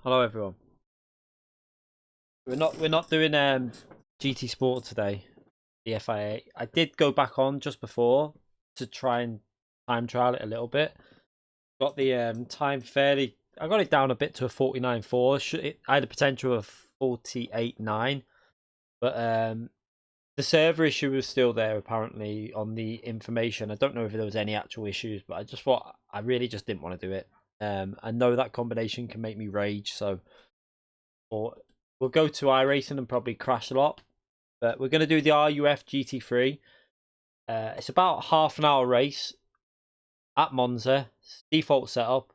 Hello everyone. We're not doing GT Sport today, the FIA. I did go back on just before to try and time trial it a little bit. Got the time fairly. I got it down a bit to a 49.4. I had a potential of 48.9, but the server issue was still there apparently on the information. I don't know if there was any actual issues, but I just thought I really just didn't want to do it. I know that combination can make me rage, so we'll go to iRacing and probably crash a lot. But we're going to do the RUF GT3. It's about half an hour race at Monza. Default setup.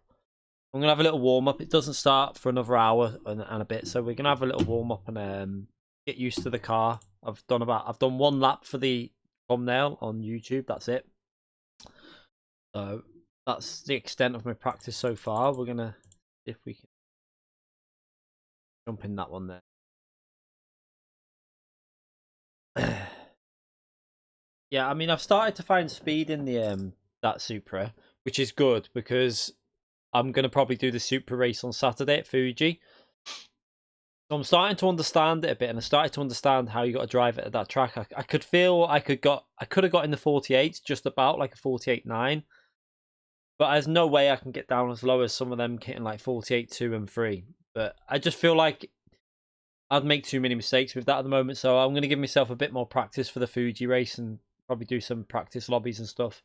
I'm going to have a little warm up. It doesn't start for another hour and a bit, so we're going to have a little warm up and get used to the car. I've done one lap for the thumbnail on YouTube. That's it. So that's the extent of my practice so far. We're going to see if we can jump in that one there. Yeah, I mean, I've started to find speed in the that Supra, which is good because I'm going to probably do the Supra race on Saturday at Fuji. So I'm starting to understand it a bit, and I started to understand how you got to drive it at that track. I could feel I could have got in the 48, just about like a 48.9. But there's no way I can get down as low as some of them hitting like 48.2 and 3. But I just feel like I'd make too many mistakes with that at the moment. So I'm going to give myself a bit more practice for the Fuji race and probably do some practice lobbies and stuff.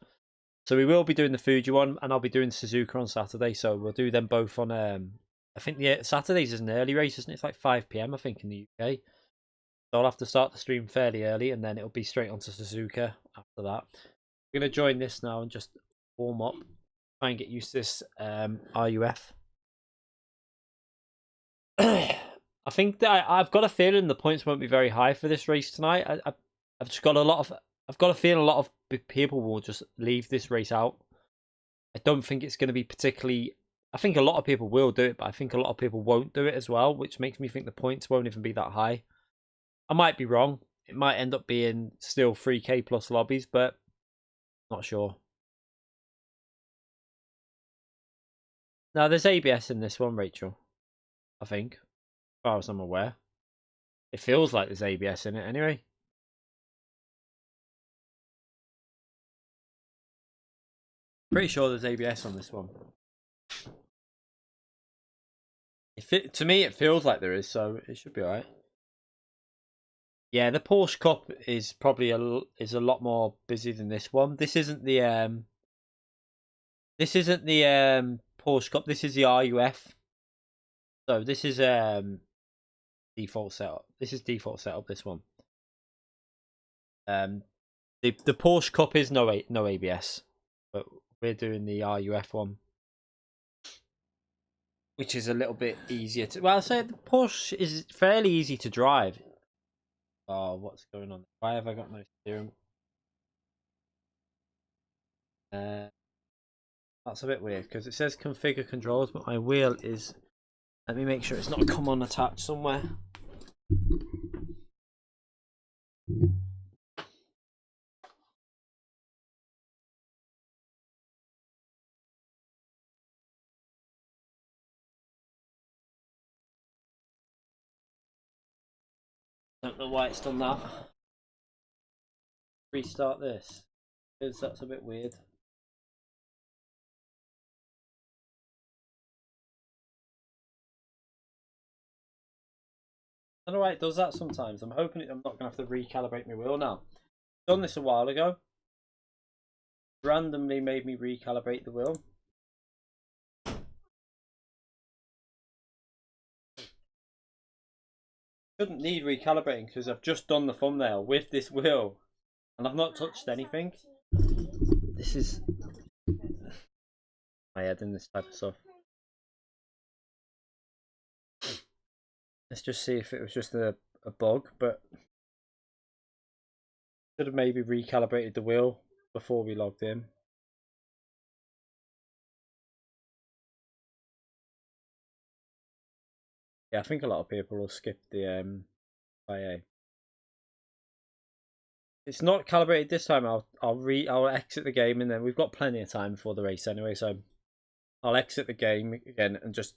So we will be doing the Fuji one, and I'll be doing Suzuka on Saturday. So we'll do them both on, I think the Saturdays is an early race, isn't it? It's like 5 PM, I think, in the UK. So I'll have to start the stream fairly early, and then it'll be straight onto Suzuka after that. I'm going to join this now and just warm up, try and get used to this RUF. I think that I've got a feeling the points won't be very high for this race tonight. I've just got I've got a feeling a lot of people will just leave this race out. I don't think it's going to be particularly. I think a lot of people will do it, but I think a lot of people won't do it as well, which makes me think the points won't even be that high. I might be wrong. It might end up being still 3k plus lobbies, but not sure. Now, there's ABS in this one, Rachel. I think, as far as I'm aware. It feels like there's ABS in it anyway. Pretty sure there's ABS on this one. To me, it feels like there is, so it should be alright. Yeah, the Porsche Cup is probably a lot more busy than this one. This isn't the Porsche Cup. This is the RUF. So this is default setup. This is default setup. This one. The Porsche Cup is no ABS, but we're doing the RUF one, which is a little bit easier to. Well, I'll say the Porsche is fairly easy to drive. Oh, what's going on? Why have I got no steering? That's a bit weird because it says configure controls, but my wheel is. Let me make sure it's not come unattached somewhere. Don't know why it's done that. Restart this because that's a bit weird. I don't know why it does that sometimes. I'm hoping I'm not going to have to recalibrate my wheel now. Done this a while ago. Randomly made me recalibrate the wheel. Shouldn't need recalibrating because I've just done the thumbnail with this wheel and I've not touched anything. This is my head in this type of stuff. Let's just see if it was just a bug, but should have maybe recalibrated the wheel before we logged in. Yeah, I think a lot of people will skip the IA. It's not calibrated this time. I'll exit the game and then we've got plenty of time before the race anyway, so I'll exit the game again and just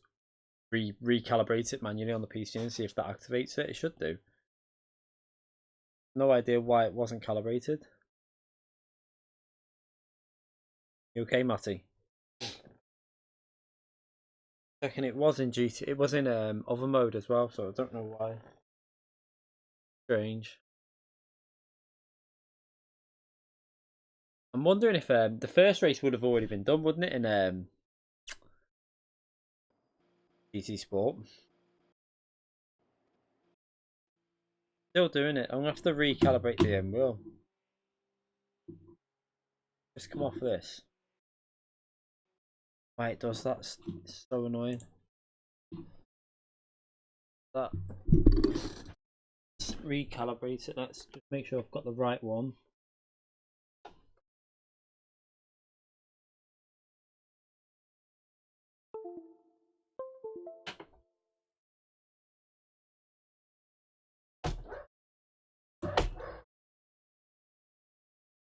recalibrate it manually on the PC and see if that activates it. It should do. No idea why it wasn't calibrated. You okay, Matty? Checking it was in GT. It was in other mode as well, so I don't know why. Strange. I'm wondering if the first race would have already been done, wouldn't it, in GT Sport? Still doing it. I'm gonna have to recalibrate the wheel. Just come off this. Why it does that? It's so annoying. That. Let's recalibrate it. Let's just make sure I've got the right one.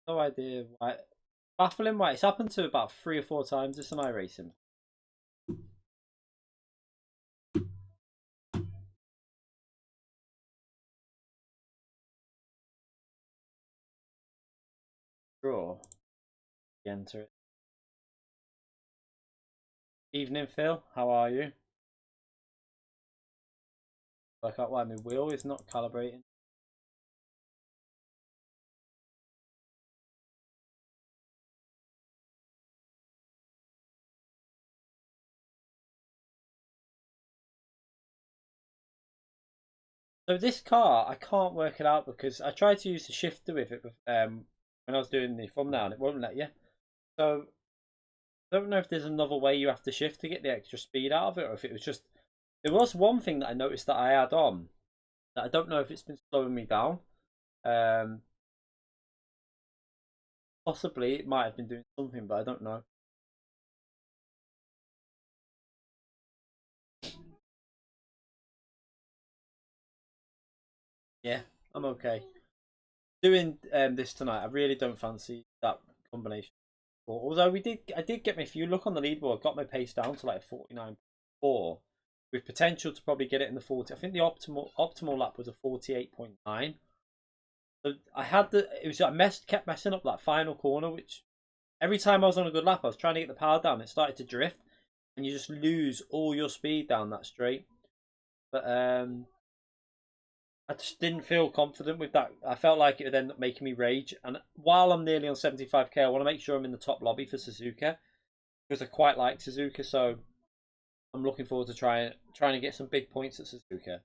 No idea why. Baffling why. It's happened to about 3 or 4 times this in iRacing. Draw. Enter it. Evening, Phil. How are you? Work out why my wheel is not calibrating. So this car, I can't work it out because I tried to use the shifter with it when I was doing the thumbnail and it won't let you. So I don't know if there's another way you have to shift to get the extra speed out of it, or if it was just. There was one thing that I noticed that I had on that I don't know if it's been slowing me down. Um, Possibly it might have been doing something, but I don't know. Yeah, I'm okay. Doing this tonight, I really don't fancy that combination. Although I did get me. If you look on the leaderboard, got my pace down to like 49.4, with potential to probably get it in the 40. I think the optimal lap was a 48.9. So I had it was kept messing up that final corner, which every time I was on a good lap, I was trying to get the power down. It started to drift, and you just lose all your speed down that straight. But I just didn't feel confident with that. I felt like it would end up making me rage. And while I'm nearly on 75k, I want to make sure I'm in the top lobby for Suzuka because I quite like Suzuka. So I'm looking forward to trying to get some big points at Suzuka.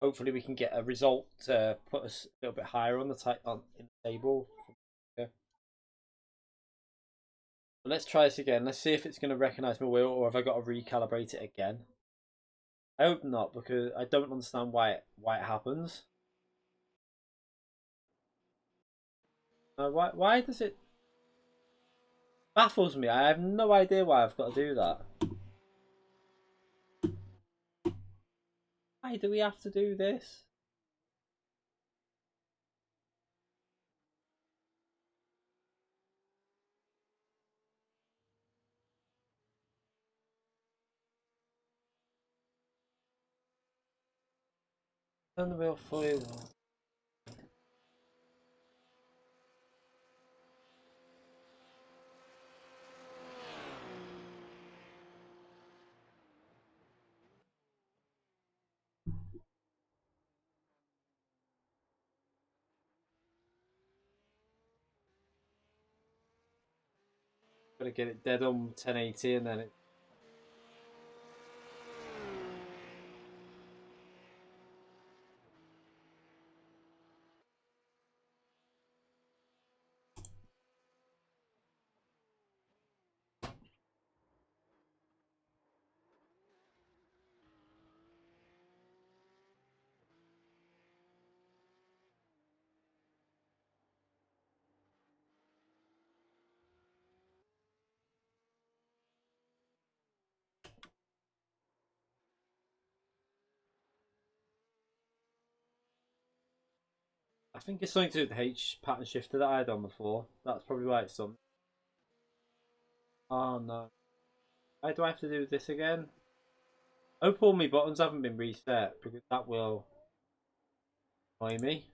Hopefully, we can get a result to put us a little bit higher on in the table. Okay. So let's try this again. Let's see if it's going to recognise my wheel, or have I got to recalibrate it again? I hope not, because I don't understand why it happens. Why does it baffles me? I have no idea why I've got to do that. Why do we have to do this? Turn the wheel fully. Gotta get it dead on 1080 and then it. I think it's something to do with the H pattern shifter that I had on before. That's probably why it's done. Oh no. Why do I have to do this again? Hope all my buttons haven't been reset because that will annoy me.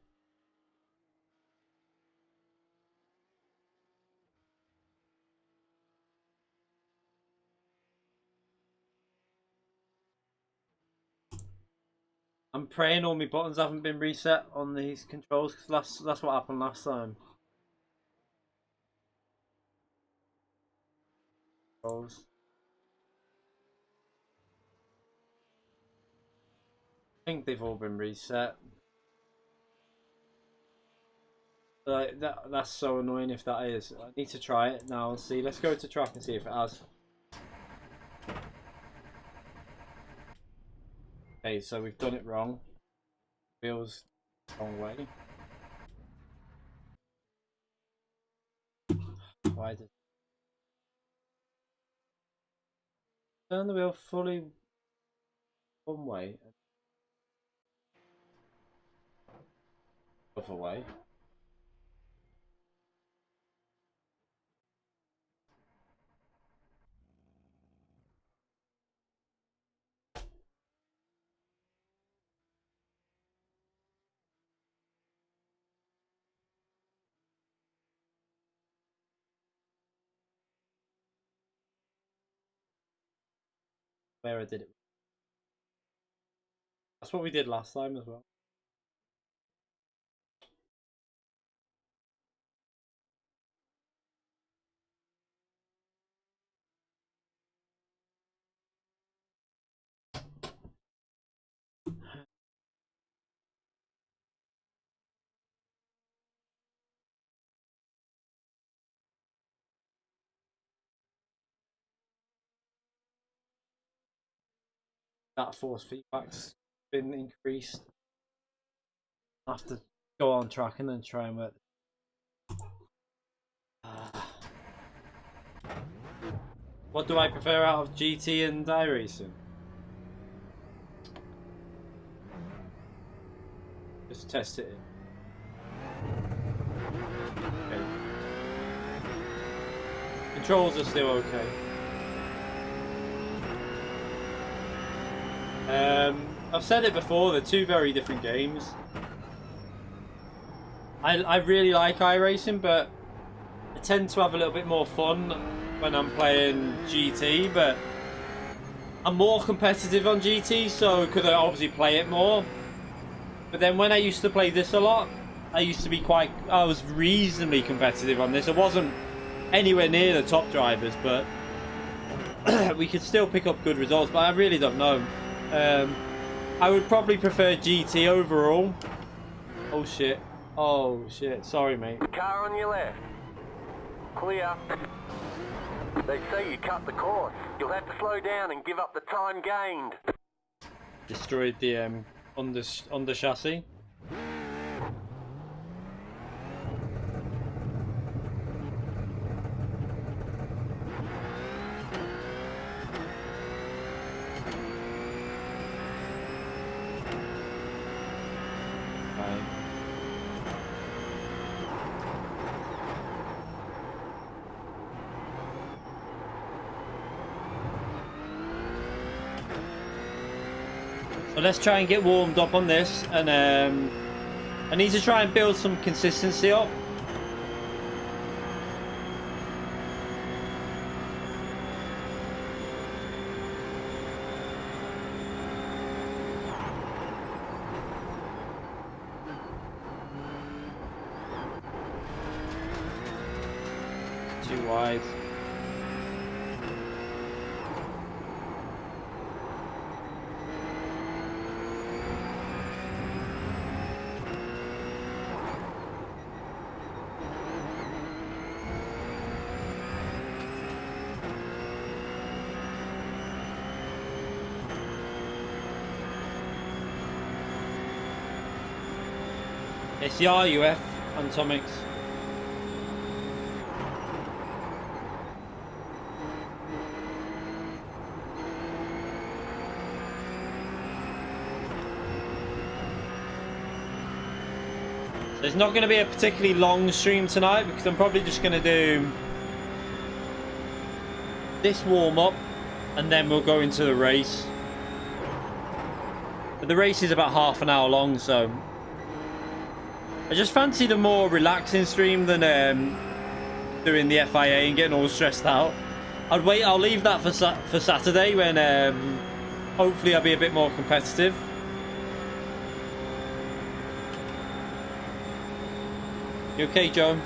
I'm praying all my buttons haven't been reset on these controls because that's what happened last time. Controls. I think they've all been reset. That's so annoying if that is. I need to try it now and see. Let's go to track and see if it has. Okay, so we've done it wrong. Feels wrong way. Why did turn the wheel fully one way and other way? Where I did it. That's what we did last time as well. that force feedback's been increased. I have to go on track and then try and work. What do I prefer out of GT and iRacing? Just test it. Okay. Controls are still okay. I've said it before, they're two very different games. I really like iRacing, but I tend to have a little bit more fun when I'm playing GT, but I'm more competitive on GT, so because I obviously play it more. But then when I used to play this a lot, I was reasonably competitive on this. I wasn't anywhere near the top drivers, but we could still pick up good results, but I really don't know. I would probably prefer GT overall. Oh shit. Oh shit, sorry mate. Car on your left. Clear. They say you cut the course. You'll have to slow down and give up the time gained. Destroyed the under chassis. So let's try and get warmed up on this, and I need to try and build some consistency up. Too wide. It's the RUF Atomics. There's not going to be a particularly long stream tonight because I'm probably just going to do this warm up and then we'll go into the race. But the race is about half an hour long, so I just fancied a more relaxing stream than doing the FIA and getting all stressed out. I'll leave that for Saturday when hopefully I'll be a bit more competitive. You okay, Joe?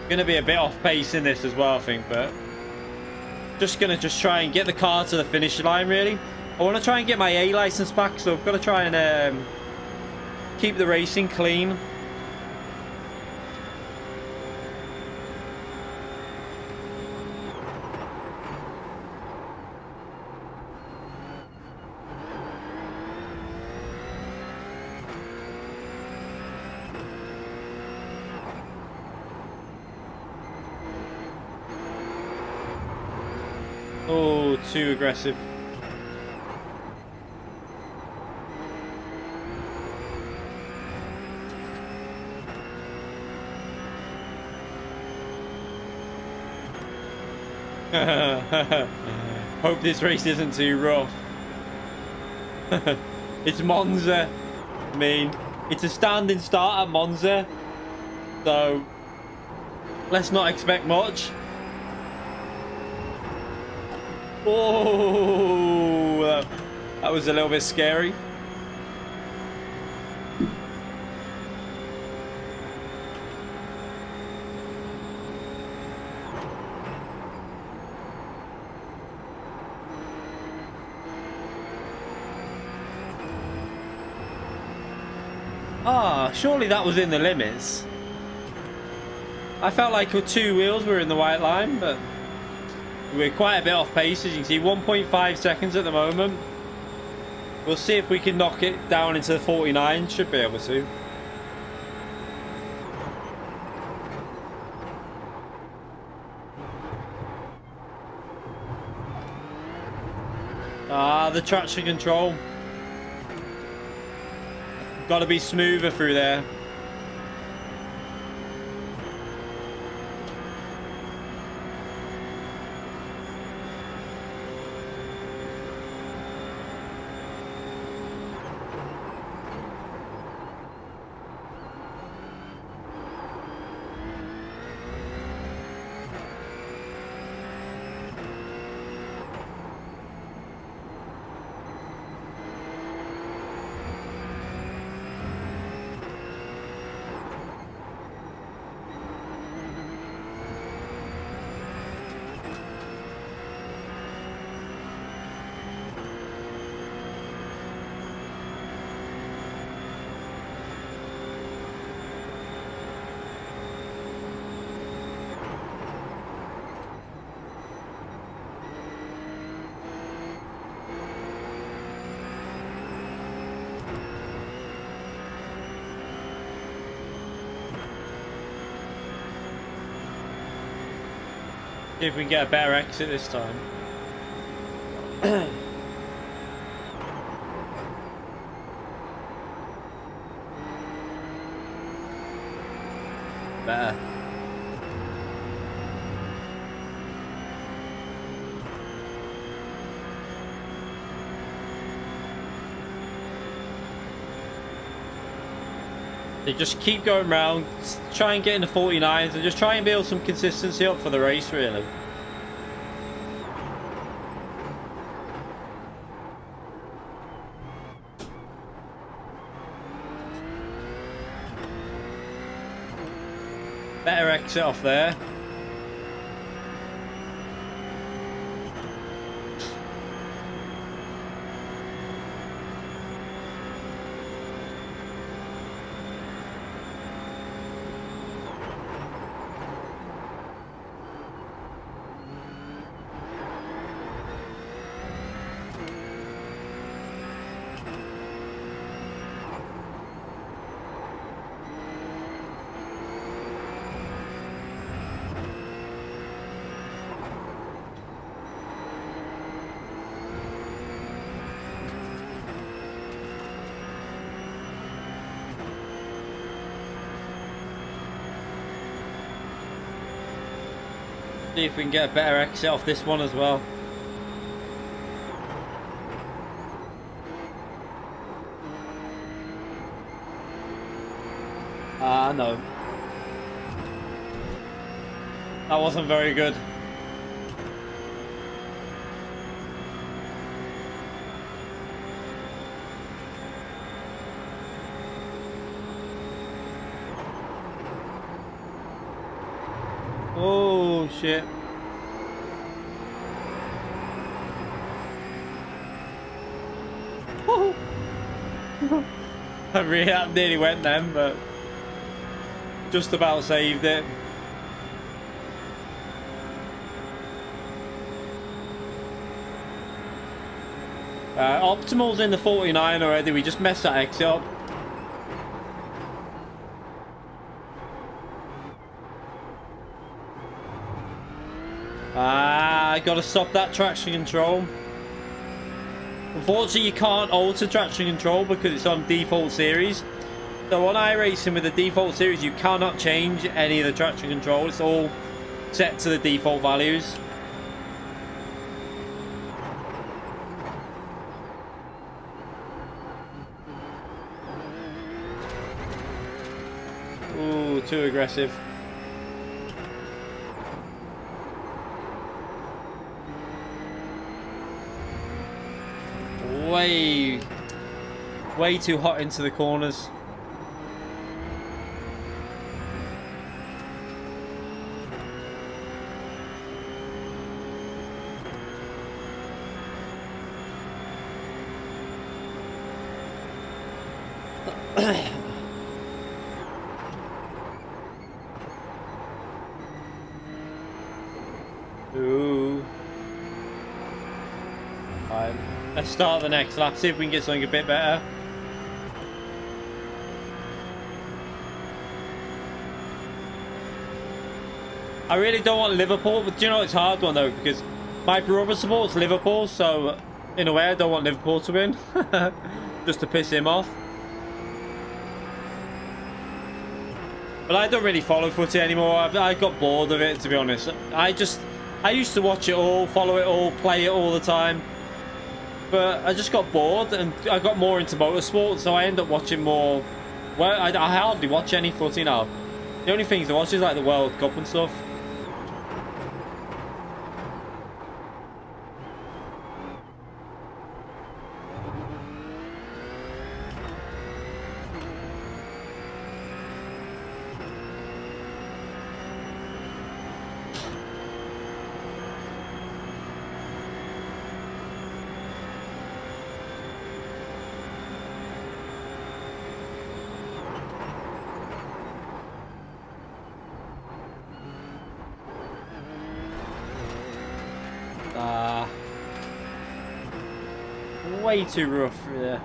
Gonna be a bit off pace in this as well, I think, but just gonna try and get the car to the finish line. Really, I want to try and get my A license back, so I've got to try and keep the racing clean. Oh, too aggressive. Hope this race isn't too rough. It's Monza. I mean, it's a standing start at Monza, so let's not expect much. Oh, that was a little bit scary. Ah, surely that was in the limits. I felt like with 2 wheels we were in the white line, but we're quite a bit off pace, as you can see. 1.5 seconds at the moment. We'll see if we can knock it down into the 49. Should be able to. Ah, the traction control. Got to be smoother through there. See if we can get a better exit this time. Better. They just keep going round, try and get in the 49s, and just try and build some consistency up for the race, really. Better exit off there. See if we can get a better exit off this one as well. Ah, no. That wasn't very good. Oh shit. I really nearly went then, but just about saved it. Optimal's in the 49 already, we just messed that exit up. I gotta stop that traction control. Unfortunately, you can't alter traction control because it's on default series. So on iRacing with the default series, you cannot change any of the traction control. It's all set to the default values. Ooh, too aggressive. Way too hot into the corners. Alright, let's start the next lap, see if we can get something a bit better. I really don't want Liverpool, but do you know it's a hard one though, because my brother supports Liverpool, so in a way I don't want Liverpool to win. Just to piss him off. But I don't really follow footy anymore. I got bored of it, to be honest. I used to watch it all, follow it all, play it all the time. But I just got bored and I got more into motorsport, so I end up watching more. Well, I hardly watch any footy now. The only things I watch is like the World Cup and stuff. Way too rough through there.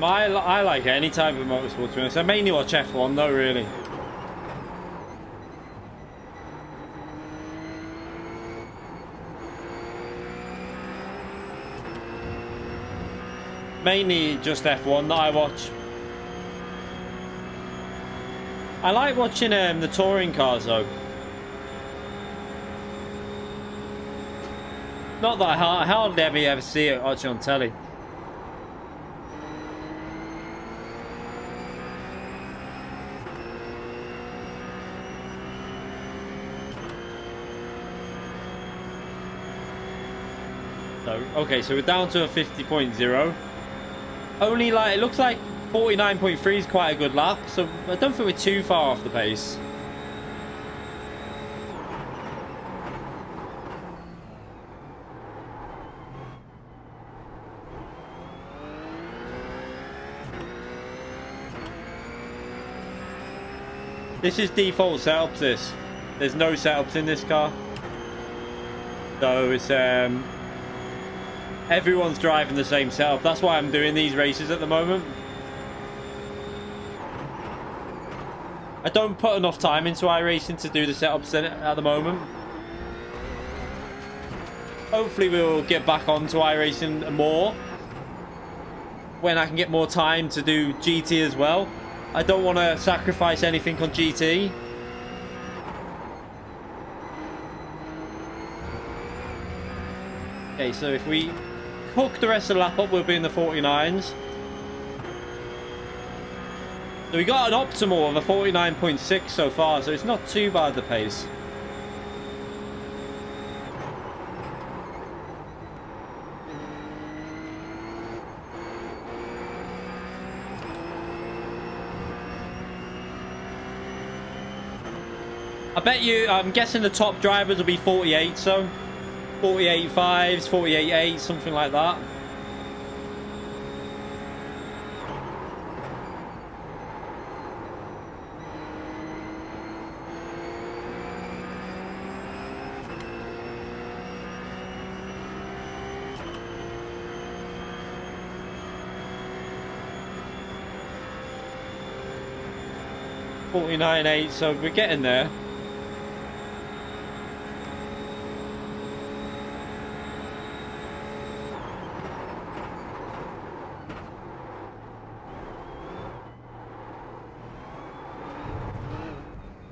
I like any type of motorsport, to be honest. I mainly watch F1 though, really. Mainly just F1 that I watch. I like watching the touring cars though. Not that I hardly ever see it actually on telly. So, okay, so we're down to a 50.0. Only like, it looks like 49.3 is quite a good lap, so I don't think we're too far off the pace. This is default setups, this. There's no setups in this car. So it's everyone's driving the same setup. That's why I'm doing these races at the moment. I don't put enough time into iRacing to do the setups in it at the moment. Hopefully we'll get back onto iRacing more when I can get more time to do GT as well. I don't want to sacrifice anything on GT. Okay, so if we hook the rest of the lap up, we'll be in the 49s. So we got an optimal of a 49.6 so far, so it's not too bad the pace. I bet you, I'm guessing the top drivers will be 48, so 48.5s, 48.8s, something like that. .49.8, so we're getting there.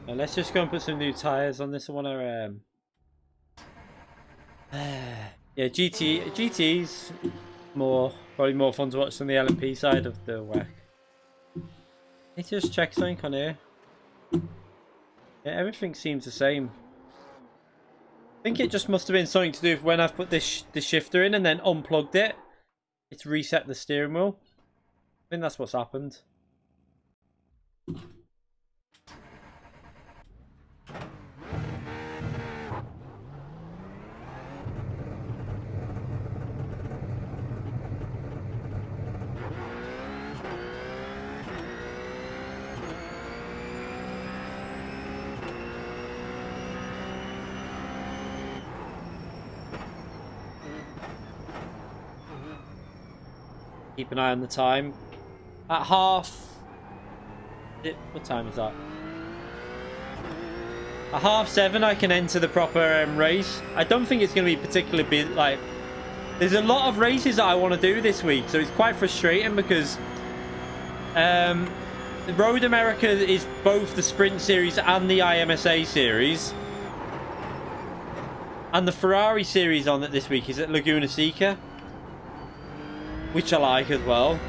Let's just go and put some new tyres on this. I want to yeah, GT's probably more fun to watch than the LMP side of the WEC. Let's just check something on here. Yeah, everything seems the same. I think it just must have been something to do with when I've put this shifter in and then unplugged it. It's reset the steering wheel. I think that's what's happened. Keep an eye on the time. At half... What time is that? At 7:30 I can enter the proper race. I don't think it's going to be particularly big. Like, there's a lot of races that I want to do this week, so it's quite frustrating because Road America is both the Sprint Series and the IMSA Series. And the Ferrari Series on it this week is at Laguna Seca, which I like as well.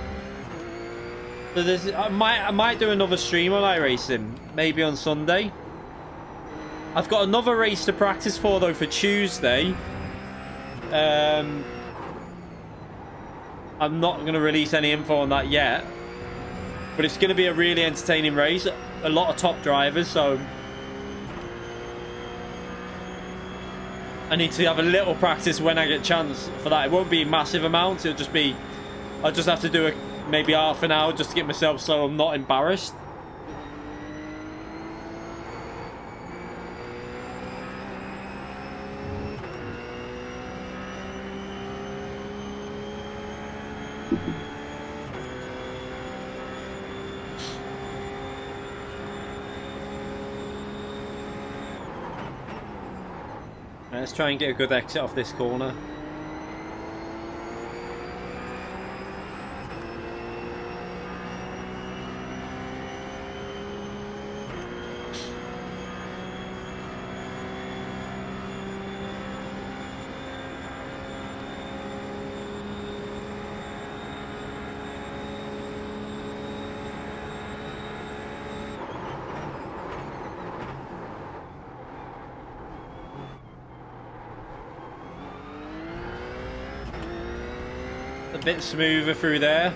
So there's, I might do another stream on iRacing, maybe on Sunday. I've got another race to practice for though for Tuesday. I'm not going to release any info on that yet, but it's going to be a really entertaining race. A lot of top drivers, so I need to have a little practice when I get a chance for that. It won't be massive amounts. It'll just be, I'll just have to do maybe half an hour just to get myself so I'm not embarrassed. Let's try and get a good exit off this corner. A bit smoother through there.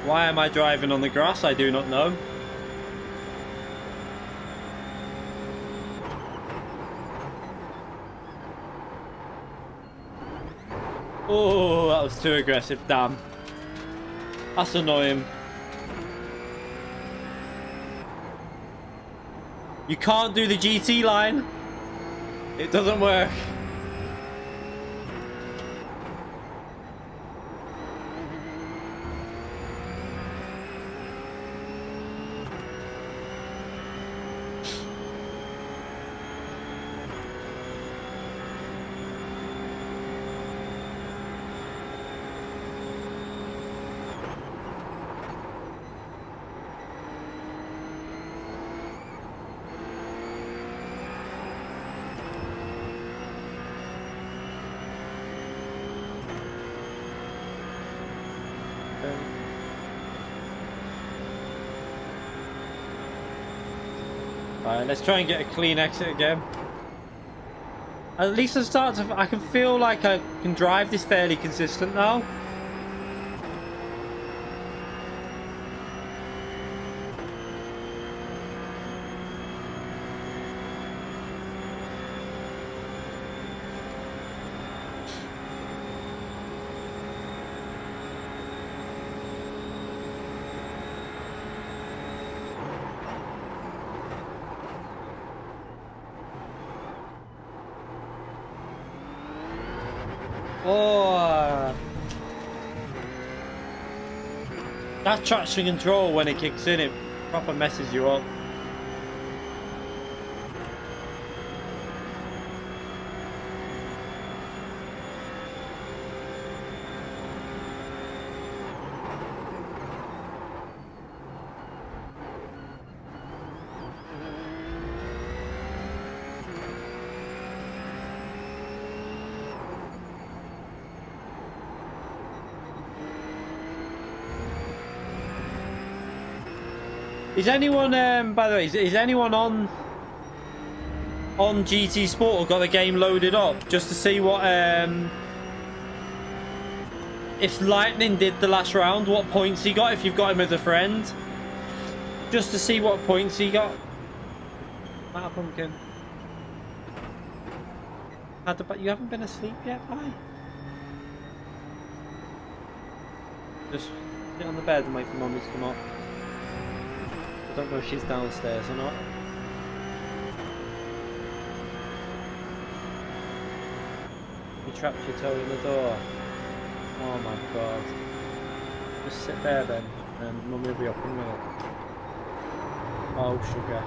Why am I driving on the grass? I do not know. Oh, that was too aggressive. Damn. That's annoying. You can't do the GT line. It doesn't work. Alright, let's try and get a clean exit again. At least I can feel like I can drive this fairly consistent now. Oh, that traction control when it kicks in, it proper messes you up. Is anyone, by the way, is anyone on GT Sport or got the game loaded up just to see what, if Lightning did the last round, what points he got, if you've got him as a friend? Just to see what points he got. Matt Pumpkin. You haven't been asleep yet, bye? Just sit on the bed and wait for Mummy to come up. I don't know if she's downstairs or not. trapped your toe in the door. Oh my god. Just sit there then, and Mummy will be up in a minute. Oh, sugar.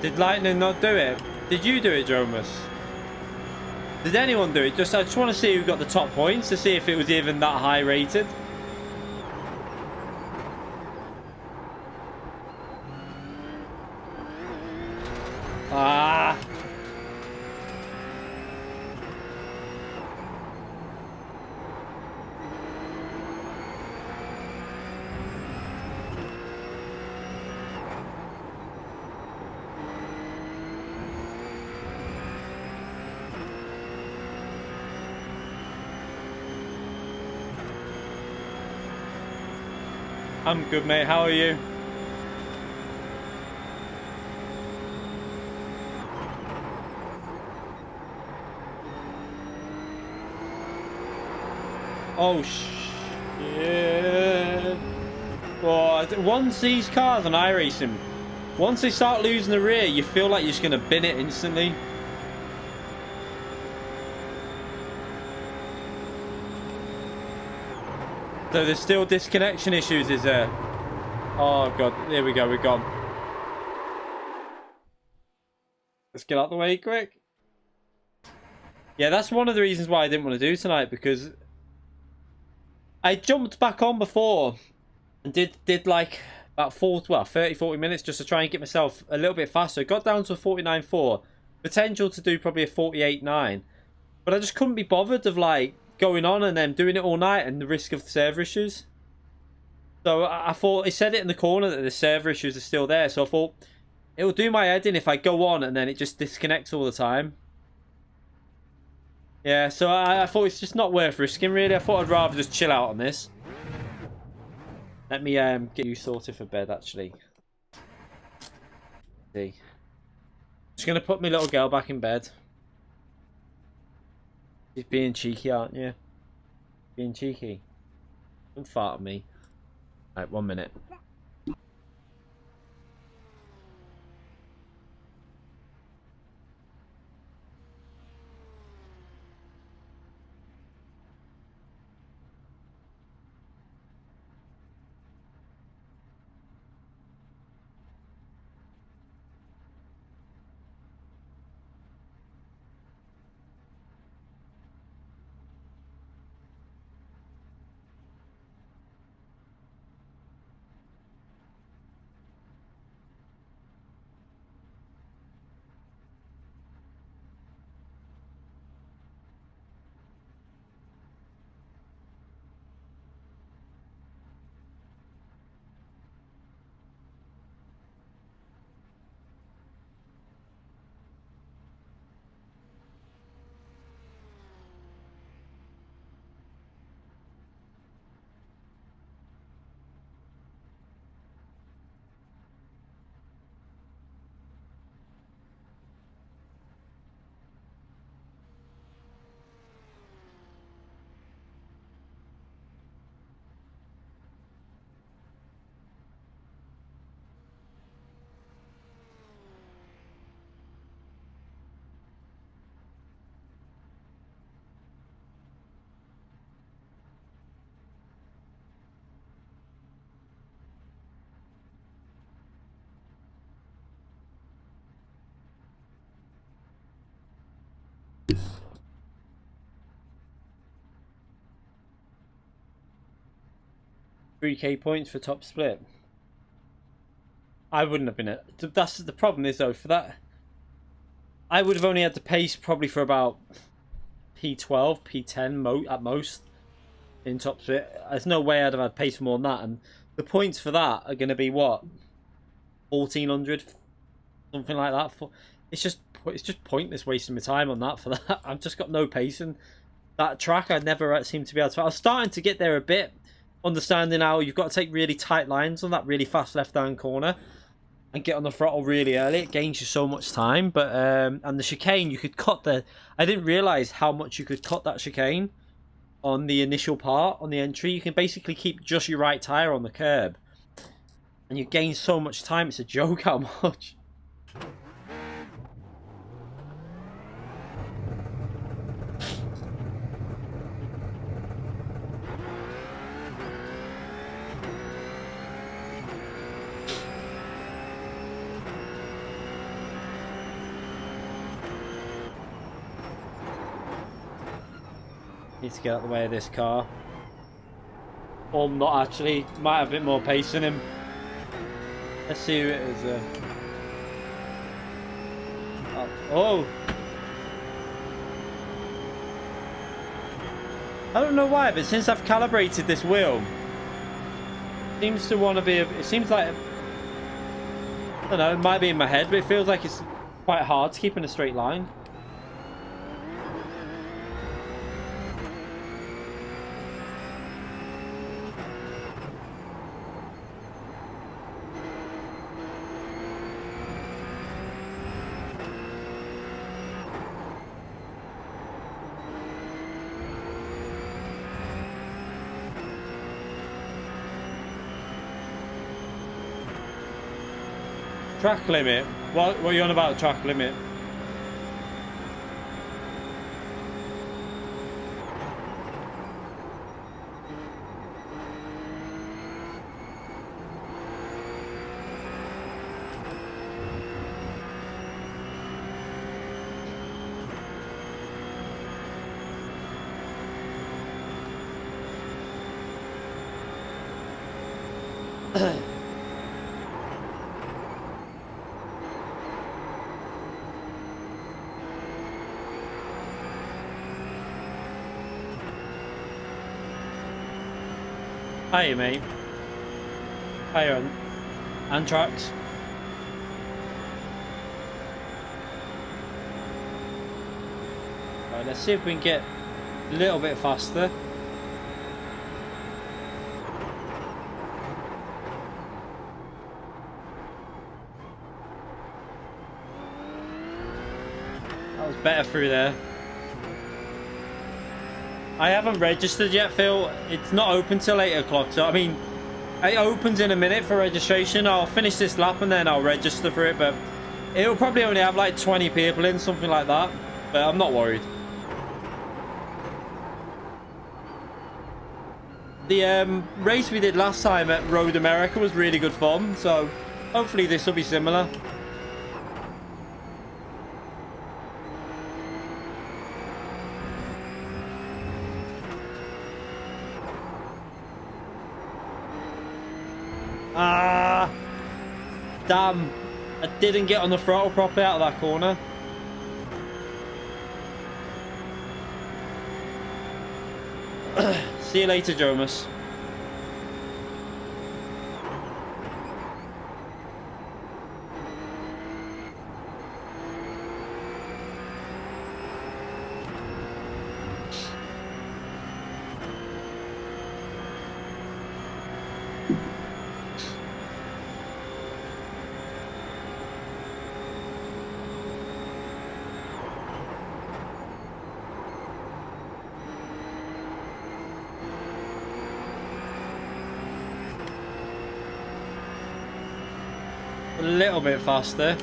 Did Lightning not do it? Did you do it, Jomas? Did anyone do it? I just want to see who got the top points to see if it was even that high rated. Ah. I'm good, mate. How are you? Oh, shit. Oh, once these cars on iRacing, once they start losing the rear, you feel like you're just going to bin it instantly. So there's still disconnection issues, is there? Oh god, there we go, we're gone. Let's get out the way quick. Yeah, that's one of the reasons why I didn't want to do tonight, because I jumped back on before and did like about 30-40 minutes just to try and get myself a little bit faster. I got down to a 49.4, potential to do probably a 48.9, but I just couldn't be bothered of like going on and then doing it all night and the risk of server issues. So I thought, it said it in the corner that the server issues are still there, so I thought it'll do my head in if I go on and then it just disconnects all the time. Yeah, so I thought it's just not worth risking, really. I thought I'd rather just chill out on this. Let me get you sorted for bed, actually. See. Just going to put my little girl back in bed. She's being cheeky, aren't you? Being cheeky. Don't fart at me. Right, 1 minute. $3k points for top split. I wouldn't have been it. That's the problem is though, for that I would have only had the pace probably for about P12, P10 at most in top split. There's no way I'd have had pace for more than that, and The points for that are going to be what, 1400, something like that. It's just pointless wasting my time on that for that. I've just got no pace, and that track I never seem to be able to. I was starting to get there a bit, understanding how you've got to take really tight lines on that really fast left-hand corner and get on the throttle really early. It gains you so much time. But and the chicane, you could cut the. I didn't realize how much you could cut that chicane on the initial part, on the entry. You can basically keep just your right tire on the curb, and you gain so much time. It's a joke how much. Need to get out of the way of this car. Or not actually. Might have a bit more pace in him. Let's see who it is. Oh! I don't know why, but since I've calibrated this wheel, it seems to want to be. It seems like, I don't know. It might be in my head, but it feels like it's quite hard to keep in a straight line. Track limit? What are you on about, track limit? Hiya, mate. Hiya, Antrax. Right, let's see if we can get a little bit faster. That was better through there. I haven't registered yet, Phil. It's not open till 8 o'clock. So, I mean, it opens in a minute for registration. I'll finish this lap and then I'll register for it. But it'll probably only have like 20 people in, something like that. But I'm not worried. The race we did last time at Road America was really good fun. So, hopefully this will be similar. Ah, damn. I didn't get on the throttle properly out of that corner. See you later, Jomas. A little bit faster.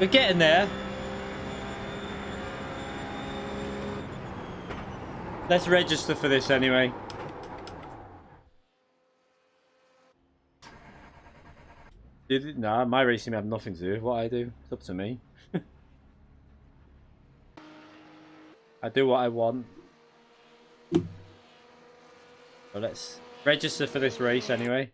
We're getting there. Let's register for this anyway. Nah, my racing have nothing to do with what I do. It's up to me. I do what I want. So let's register for this race anyway.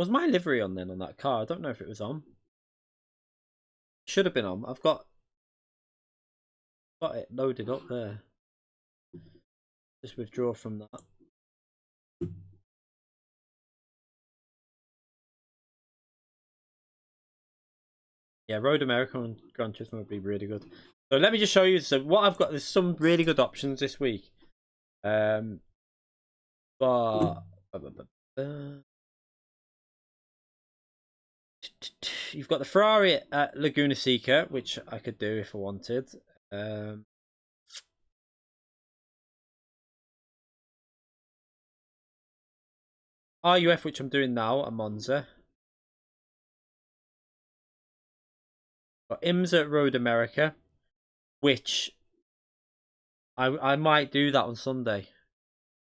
Was my livery on then on that car? I don't know if it was on. Should have been on. I've got it loaded up there. Just withdraw from that. Yeah, Road America and Gran Turismo would be really good. So let me just show you. So what I've got, there's some really good options this week. But you've got the Ferrari at Laguna Seca, which I could do if I wanted. RUF, which I'm doing now at Monza. Got IMSA at Road America, which I might do that on Sunday.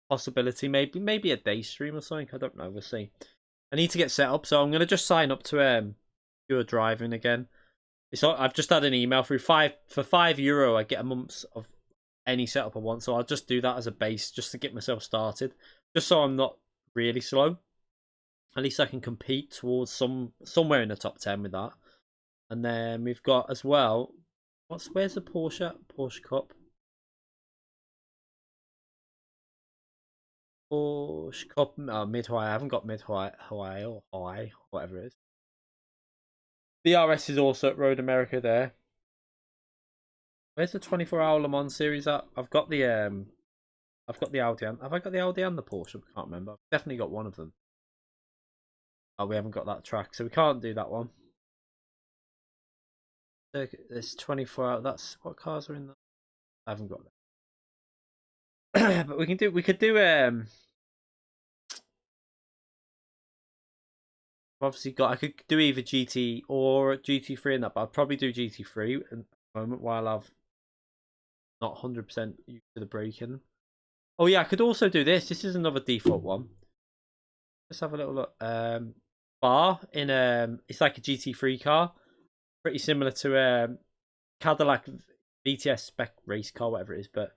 Possibility, maybe a day stream or something. I don't know. We'll see. I need to get set up, so I'm gonna just sign up to do a driving again. I've just had an email through for €5. I get a month of any setup I want, so I'll just do that as a base just to get myself started, just so I'm not really slow. At least I can compete towards somewhere in the top 10 with that. And then we've got as well. Where's the Porsche Cup? Porsche Cup Mid-Hawaii. I haven't got Mid-Hawaii or Hawaii, whatever it is. BRS is also at Road America there. Where's the 24-hour Le Mans series at? I've got the Audi. Have I got the Audi and the Porsche? I can't remember. I've definitely got one of them. Oh, we haven't got that track, so we can't do that one. There's 24 hour. That's what cars are in that. I haven't got that. But we could do obviously I could do either GT or GT3 in that, but I'd probably do GT3 at the moment while I've not 100% used to the braking. Oh yeah, I could also do this. This is another default one. Let's have a little look. Bar in it's like a GT3 car, pretty similar to Cadillac VTS spec race car, whatever it is, but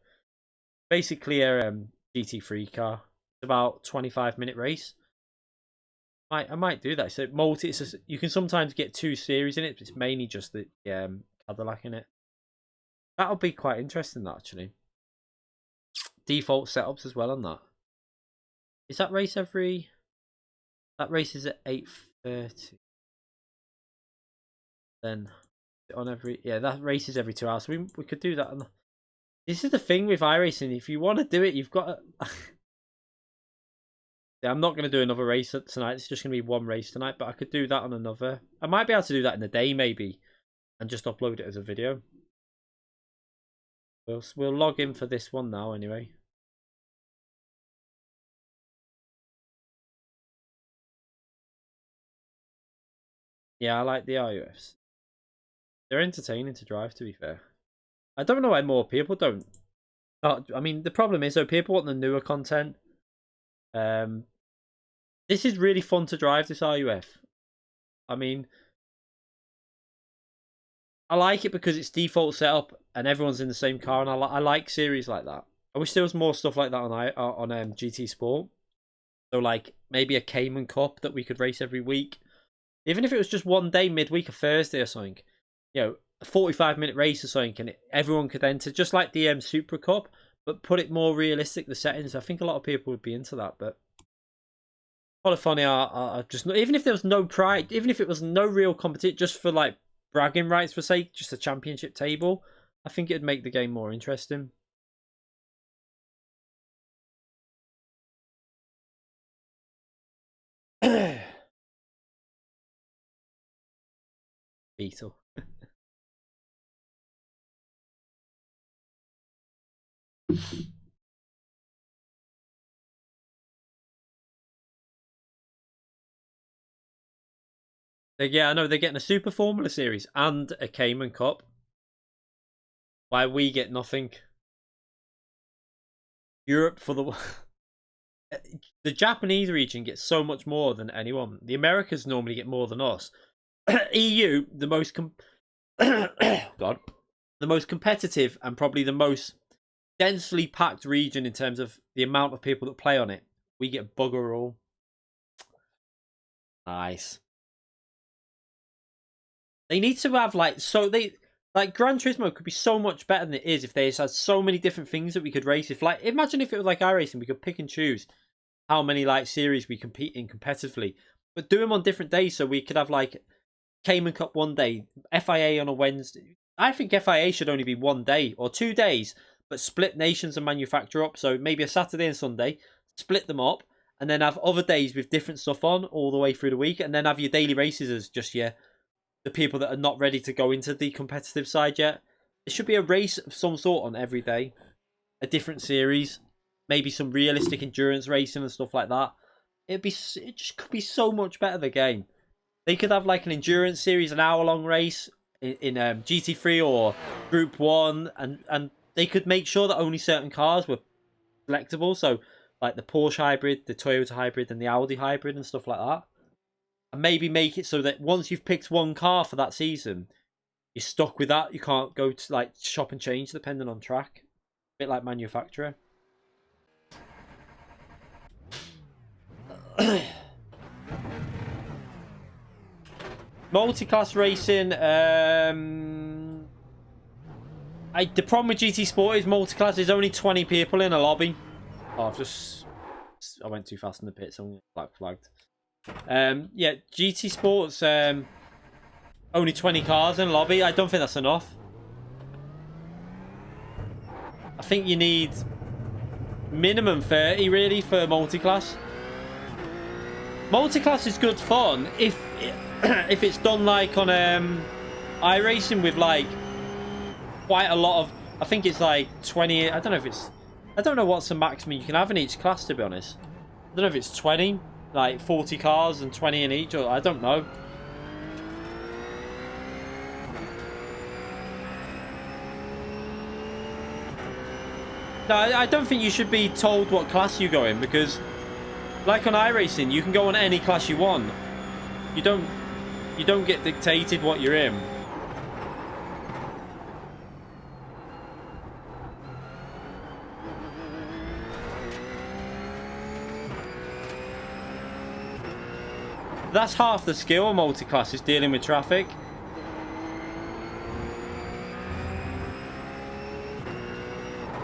basically a GT3 car. It's about 25-minute race. I might do that. So you can sometimes get 2 series in it, but it's mainly just the Cadillac in it. That'll be quite interesting, actually. Default setups as well on that. Is that race every? That race is at 8:30. Then on every that race is every 2 hours. So we could do that. This is the thing with iRacing. If you want to do it, you've got to. Yeah, I'm not going to do another race tonight. It's just going to be one race tonight. But I could do that on another. I might be able to do that in the day maybe, and just upload it as a video. We'll log in for this one now anyway. Yeah, I like the RUFs. They're entertaining to drive, to be fair. I don't know why more people don't. I mean, the problem is, though, people want the newer content. This is really fun to drive, this RUF. I mean, I like it because it's default setup and everyone's in the same car, and I like series like that. I wish there was more stuff like that on GT Sport. So, like, maybe a Cayman Cup that we could race every week. Even if it was just one day, midweek or Thursday or something. You know, a 45-minute race or something, and everyone could enter, just like the Super Cup, but put it more realistic, the settings. I think a lot of people would be into that, but Polyphony are just not, even if there was no pride, even if it was no real competition, just for like bragging rights for sake, just a championship table, I think it'd make the game more interesting. Beetle. Yeah, I know they're getting a Super Formula Series and a Cayman Cup. Why we get nothing? Europe for the Japanese region gets so much more than anyone. The Americas normally get more than us. EU, the most God, the most competitive and probably the most densely packed region in terms of the amount of people that play on it. We get bugger all. Nice. They need to have like Gran Turismo could be so much better than it is if they just had so many different things that we could race. If like imagine if it was like iRacing, we could pick and choose how many like series we compete in competitively, but do them on different days so we could have like Cayman Cup one day, FIA on a Wednesday. I think FIA should only be 1 day or 2 days, but split nations and manufacturer up. So maybe a Saturday and Sunday, split them up, and then have other days with different stuff on all the way through the week, and then have your daily races as just the people that are not ready to go into the competitive side yet. There should be a race of some sort on every day, a different series, maybe some realistic endurance racing and stuff like that. It just could be so much better, the game. They could have like an endurance series, an hour-long race in GT3 or Group 1, and they could make sure that only certain cars were selectable. So like the Porsche hybrid, the Toyota hybrid, and the Audi hybrid and stuff like that. And maybe make it so that once you've picked one car for that season, you're stuck with that. You can't go to like shop and change depending on track. A bit like manufacturer. Multi-class racing. The problem with GT Sport is multi-class. There's only 20 people in a lobby. Oh, I went too fast in the pit, so I'm black flagged. Yeah, GT Sports, only 20 cars in a lobby. I don't think that's enough. I think you need minimum 30 really for multi-class. Multi-class is good fun if it's done like on iRacing with like quite a lot of. I think it's like 20. I don't know what's the maximum you can have in each class, to be honest. I don't know if it's 20. Like 40 cars and 20 in each, or I don't know. No, I don't think you should be told what class you go in, because like on iRacing, you can go on any class you want. You don't get dictated what you're in. That's half the skill of multi-class, is dealing with traffic.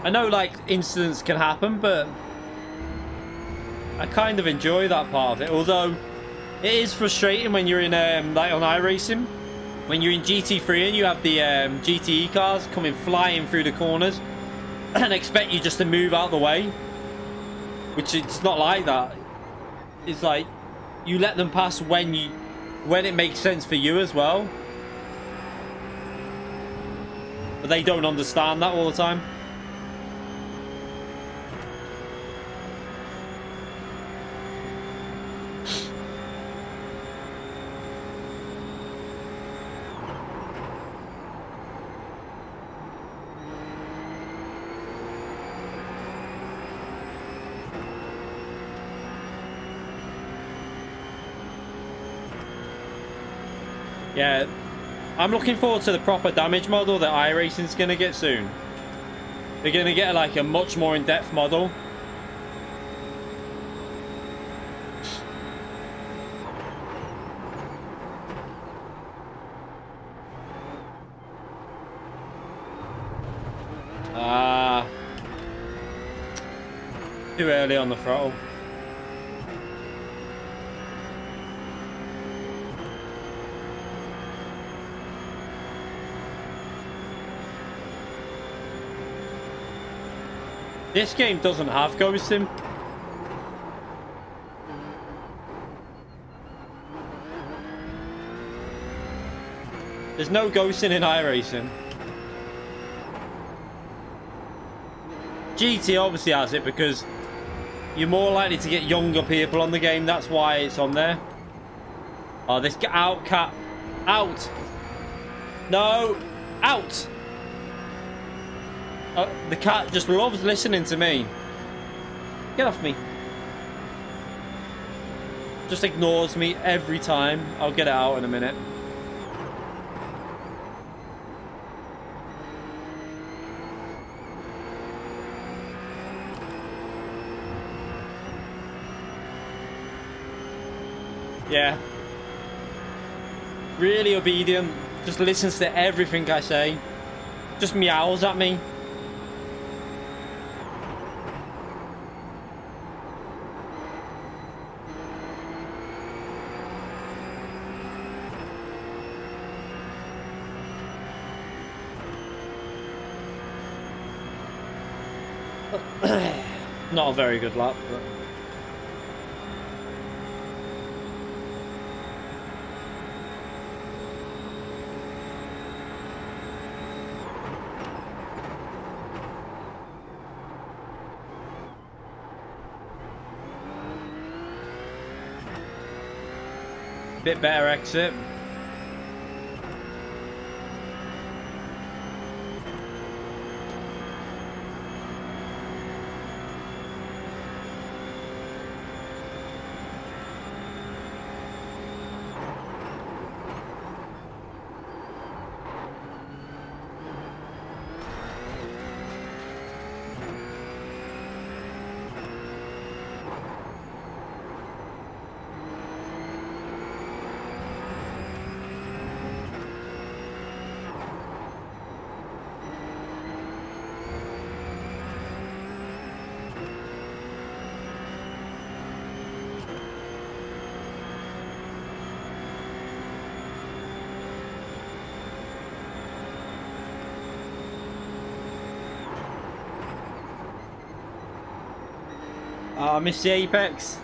I know like incidents can happen, but I kind of enjoy that part of it. Although it is frustrating when you're in like on iRacing, when you're in GT3 and you have the GTE cars coming flying through the corners and expect you just to move out the way, which it's not like that. It's like you let them pass when it makes sense for you as well. But they don't understand that all the time. Yeah, I'm looking forward to the proper damage model that iRacing's going to get soon. They're going to get like a much more in-depth model. Too early on the throttle. This game doesn't have ghosting. There's no ghosting in iRacing. GT obviously has it because you're more likely to get younger people on the game. That's why it's on there. Oh, this get out, cat. Out. No. Out. The cat just loves listening to me. Get off me. Just ignores me every time. I'll get it out in a minute. Yeah, Really obedient. Just listens to everything I say. Just meows at me. Not a very good lap, but... Bit better exit. I missed the apex.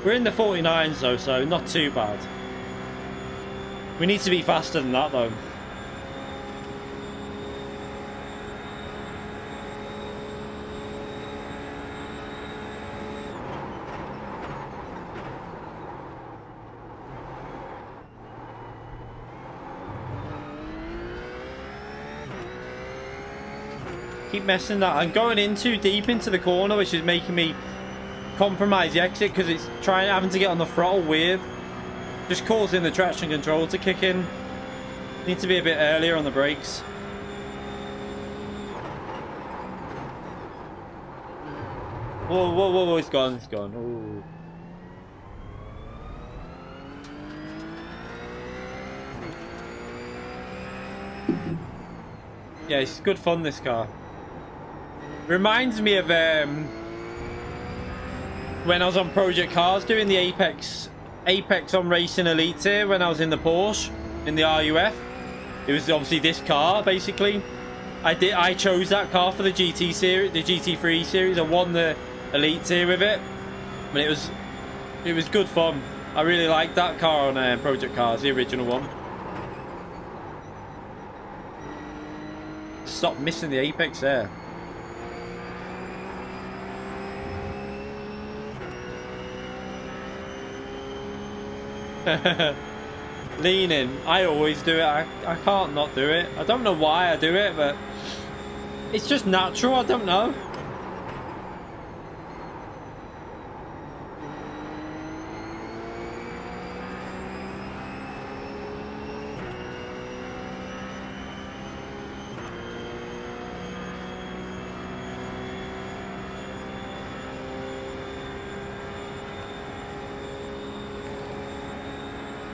We're in the 49s though, so not too bad. We need to be faster than that though. Keep messing that. I'm going in too deep into the corner, which is making me compromise the exit because it's having to get on the throttle weird. Just causing the traction control to kick in. Need to be a bit earlier on the brakes. Whoa, whoa, whoa, whoa, it's gone, it's gone. Ooh. Yeah, it's good fun, this car. Reminds me of when I was on Project Cars doing the Apex on Racing Elite tier when I was in the Porsche in the RUF. It was obviously this car basically. I chose that car for the GT series, the GT3 series. I won the Elite tier with it. I mean, it was good fun. I really liked that car on Project Cars, the original one. Stop missing the apex there. Leaning. I always do it. I can't not do it. I don't know why I do it, but it's just natural. I don't know.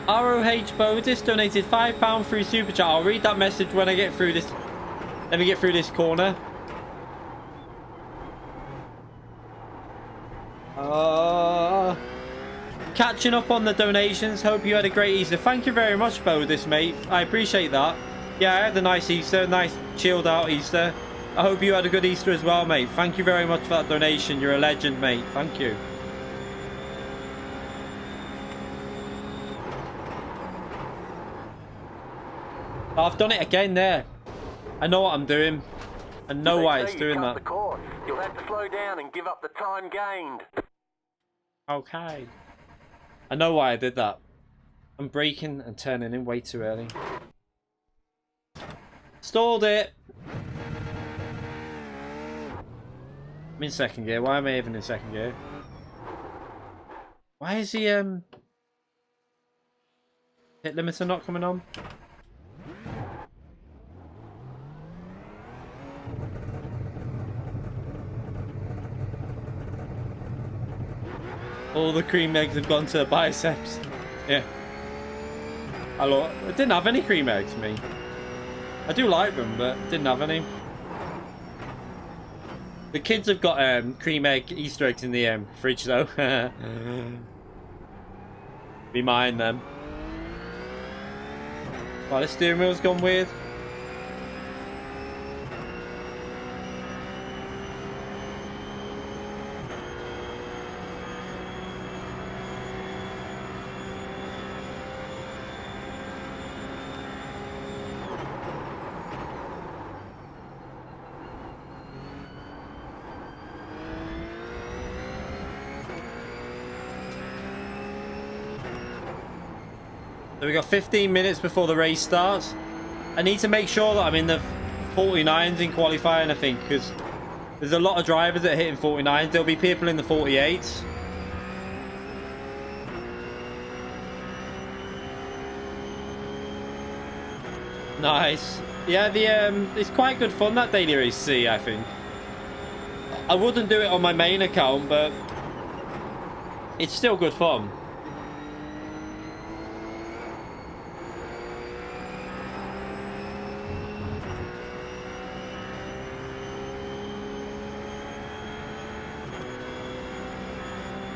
ROH Bodis donated £5 through Super Chat. I'll read that message when I get through this. Let me get through this corner. Catching up on the donations. Hope you had a great Easter. Thank you very much, Bodis, mate. I appreciate that. Yeah, I had a nice Easter. Nice chilled out Easter. I hope you had a good Easter as well, mate. Thank you very much for that donation. You're a legend, mate. Thank you. I've done it again there. I know what I'm doing. I know why it's doing that. You'll have to slow down and give up the time gained. Okay. I know why I did that. I'm braking and turning in way too early. Stalled it. I'm in second gear. Why am I even in second gear? Why is the hit limiter not coming on? All the cream eggs have gone to the biceps. Yeah. I didn't have any cream eggs, me. I do like them, but didn't have any. The kids have got cream egg Easter eggs in the fridge, though. Be mine, then. Oh, the steering wheel's gone weird. So we got 15 minutes before the race starts. I need to make sure that I'm in the 49s in qualifying, I think, because there's a lot of drivers that are hitting 49s. There'll be people in the 48s. Nice. Yeah, it's quite good fun, that daily race C, I think. I wouldn't do it on my main account, but it's still good fun.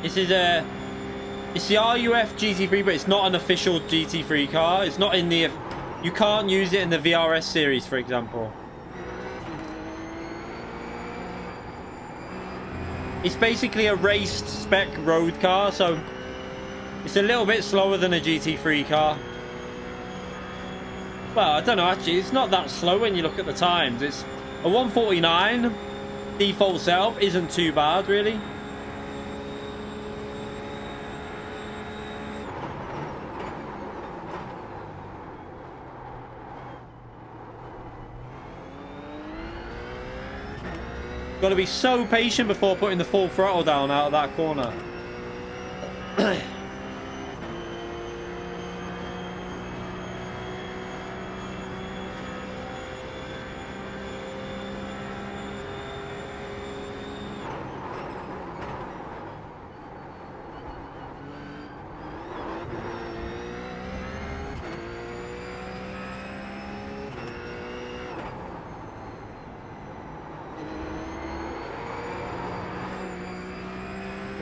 This is it's the RUF GT3, but it's not an official GT3 car. It's not in the, you can't use it in the VRS series, for example. It's basically a raced spec road car, so it's a little bit slower than a GT3 car. Well, I don't know, actually, it's not that slow when you look at the times. It's a 149 default setup, isn't too bad, really. Got to be so patient before putting the full throttle down out of that corner.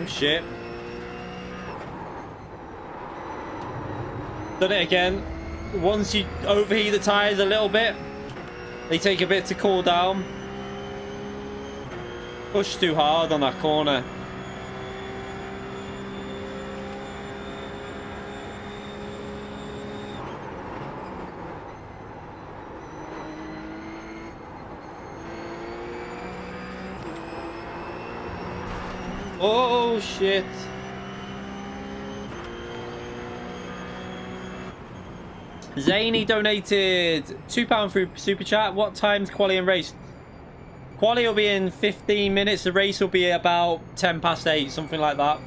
Shit. Done it again. Once you overheat the tyres a little bit, they take a bit to cool down. Push too hard on that corner. Oh shit. Zany donated £2 through Super Chat. What time's quali and race? Quali will be in 15 minutes. The race will be about 10 past 8, something like that.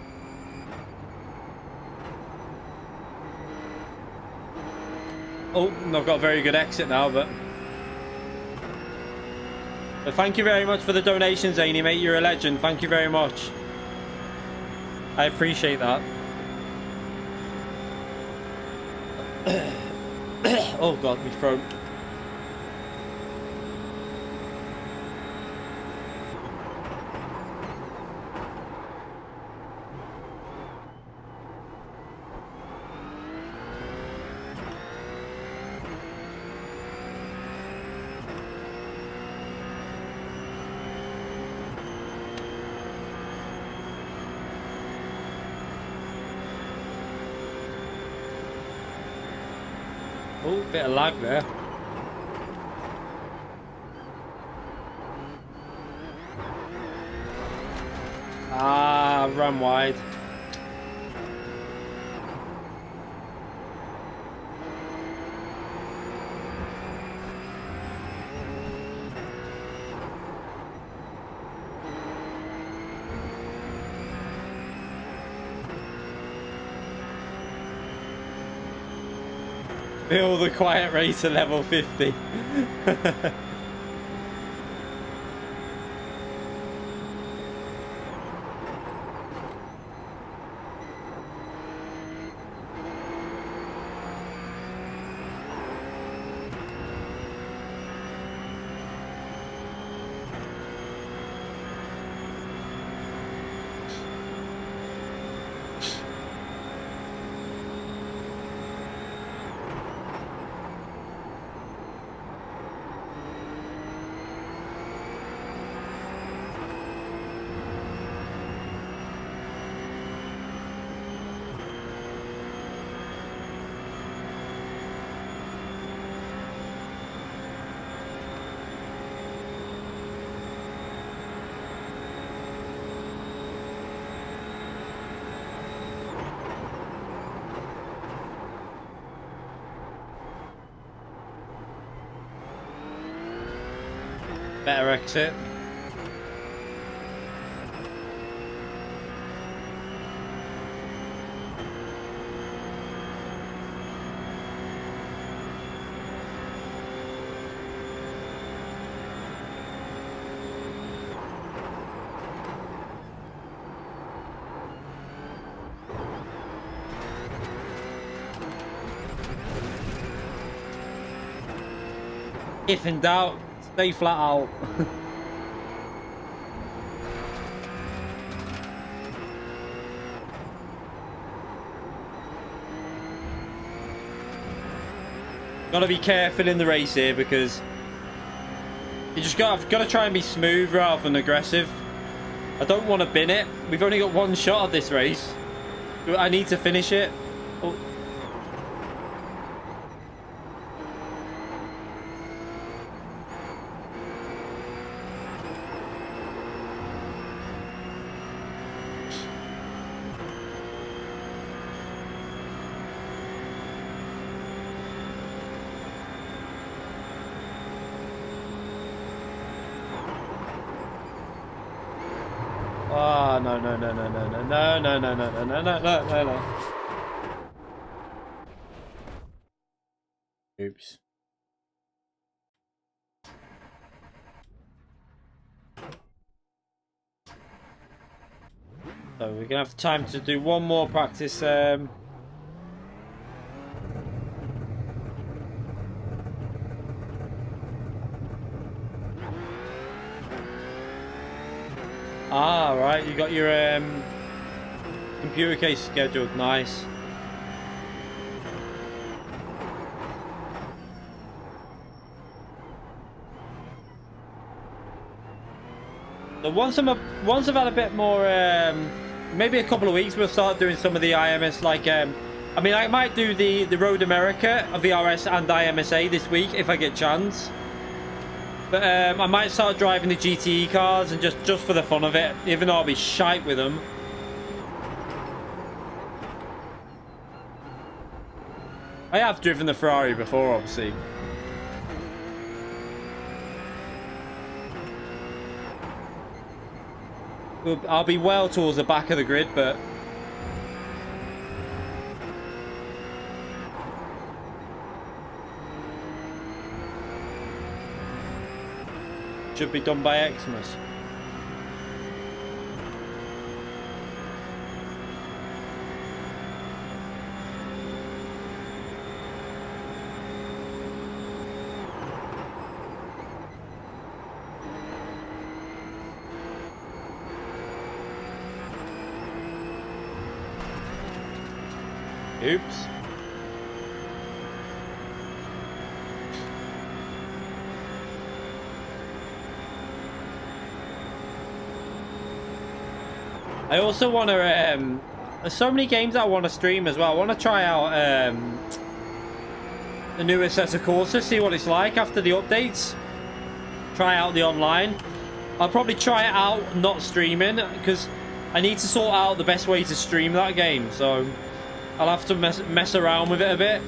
Oh, I've got a very good exit now, but thank you very much for the donation, Zany, mate. You're a legend. Thank you very much. I appreciate that. Oh god, my throat. Oh, bit of lag there. Ah, run wide. Bill the Quiet Racer level 50. Better exit. If in doubt, stay flat out. Gotta be careful in the race here because you just gotta try and be smooth rather than aggressive. I don't want to bin it. We've only got one shot at this race. I need to finish it. Oh. Oh, no. Oops. So we're gonna have time to do one more practice. Ah, right, you got your computer case scheduled. Nice. So once I've had a bit more, maybe a couple of weeks, we'll start doing some of the IMS. Like, I mean, I might do the Road America of VRS and IMSA this week if I get chance. But I might start driving the GTE cars and just for the fun of it, even though I'll be shite with them. I have driven the Ferrari before, obviously. I'll be well towards the back of the grid, but should be done by Xmas. Oops. I also want to, there's so many games I want to stream as well. I want to try out the new Assetto Corsa, see what it's like after the updates. Try out the online. I'll probably try it out not streaming because I need to sort out the best way to stream that game. So I'll have to mess around with it a bit.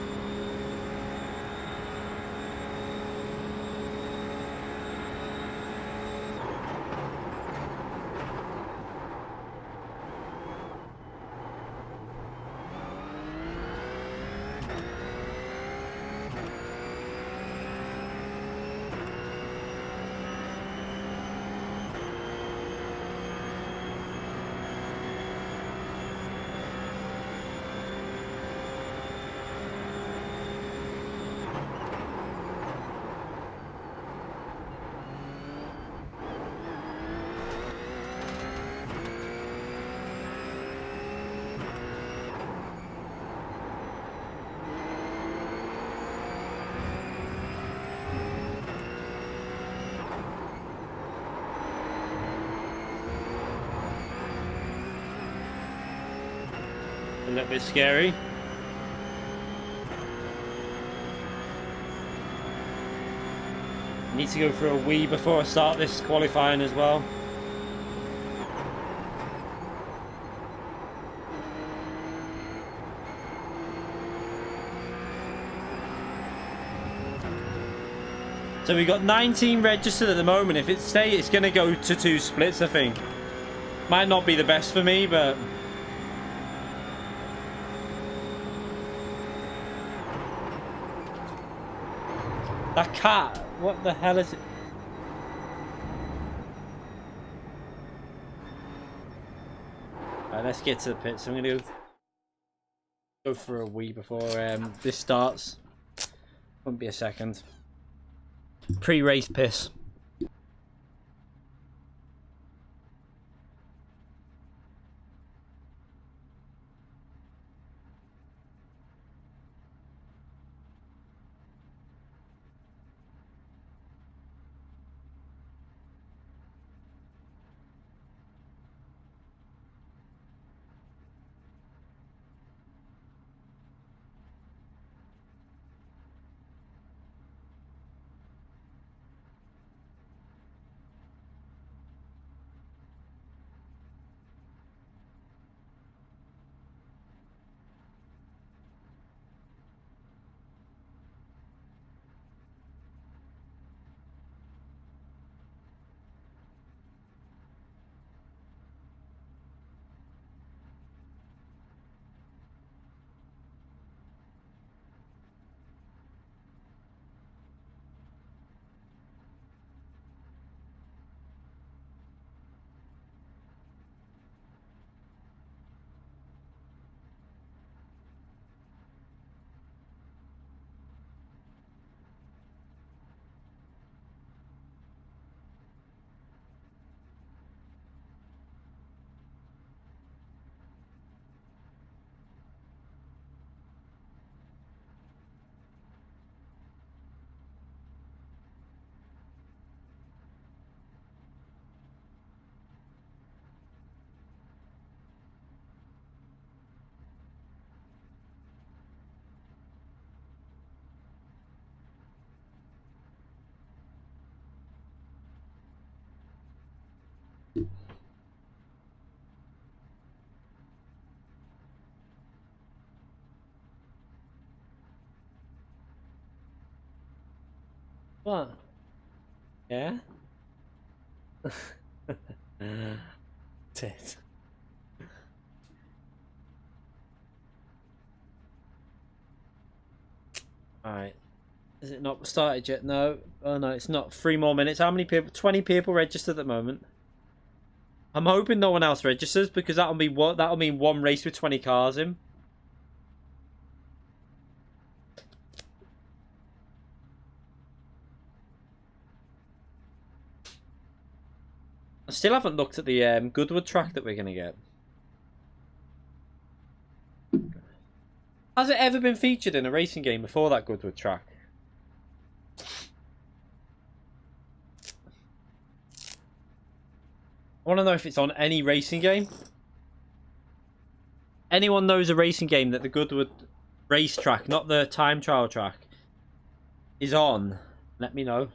A little bit scary. Need to go for a wee before I start this qualifying as well. So we've got 19 registered at the moment. If it stays, it's going to go to 2 splits, I think. Might not be the best for me, but... That cat, what the hell is it? Alright, let's get to the pits. I'm going to go for a wee before this starts. Won't be a second. Pre-race piss. What? Yeah? Tit. Alright. Is it not started yet? No. Oh no, it's not. 3 more minutes. How many people? 20 people registered at the moment. I'm hoping no one else registers because that'll be what? That'll mean 1 race with 20 cars in. I still haven't looked at the Goodwood track that we're going to get. Has it ever been featured in a racing game before, that Goodwood track? I want to know if it's on any racing game. Anyone knows a racing game that the Goodwood race track, not the time trial track, is on? Let me know.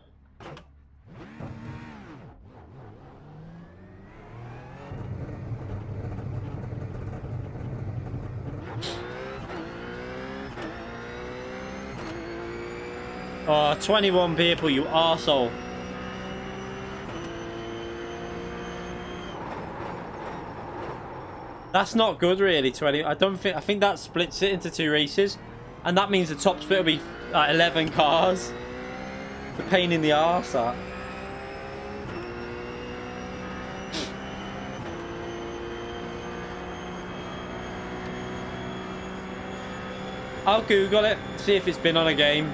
Oh, 21 people, you arsehole. That's not good, really. 20. I think that splits it into 2 races, and that means the top split will be 11 cars. The pain in the arse, that. I'll Google it, see if it's been on a game.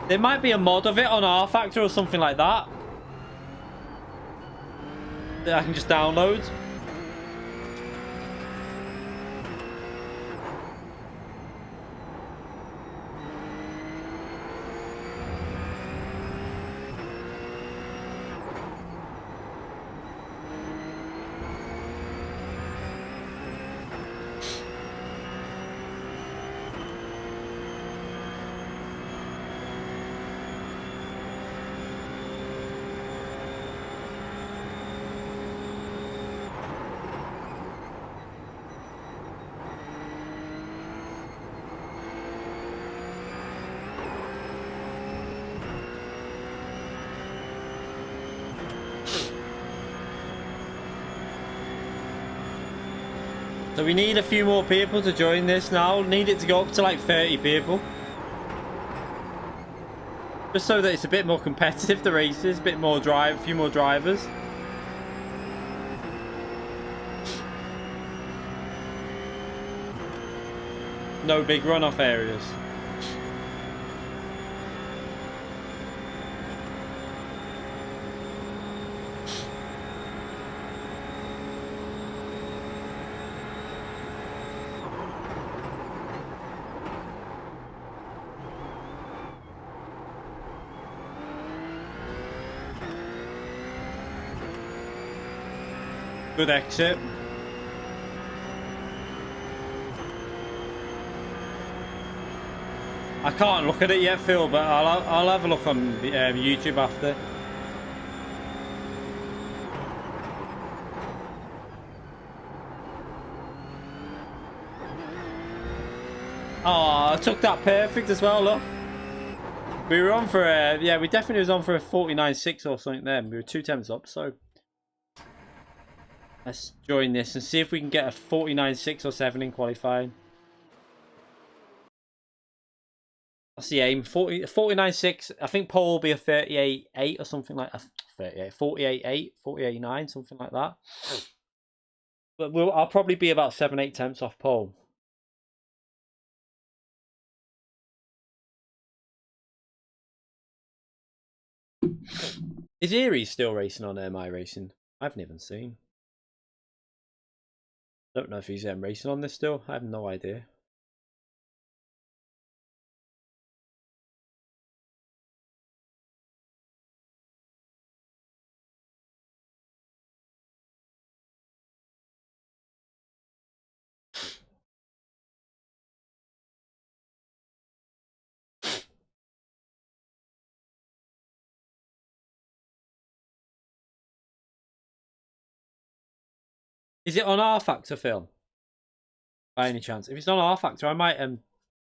There might be a mod of it on R-Factor or something like that I can just download. So we need a few more people to join this now. Need it to go up to like 30 people. Just so that it's a bit more competitive, the races, a bit more drive, a few more drivers. No big runoff areas. Good exit. I can't look at it yet, Phil, but I'll have a look on YouTube after. Oh, I took that perfect as well, look. We were on for a, yeah, we definitely was on for a 49.6 or something then. We were 2 temps up, so let's join this and see if we can get a 49.6 or 7 in qualifying. That's the aim. 49.6. I think pole will be a 38.8 or something like that. 48.8, 48.9, something like that. But I'll probably be about 7-8 temps off pole. Is Erie still racing on iRacing? I haven't even seen. Don't know if he's racing on this still. I have no idea. Is it on R Factor, Phil? By any chance? If it's on R Factor, I might have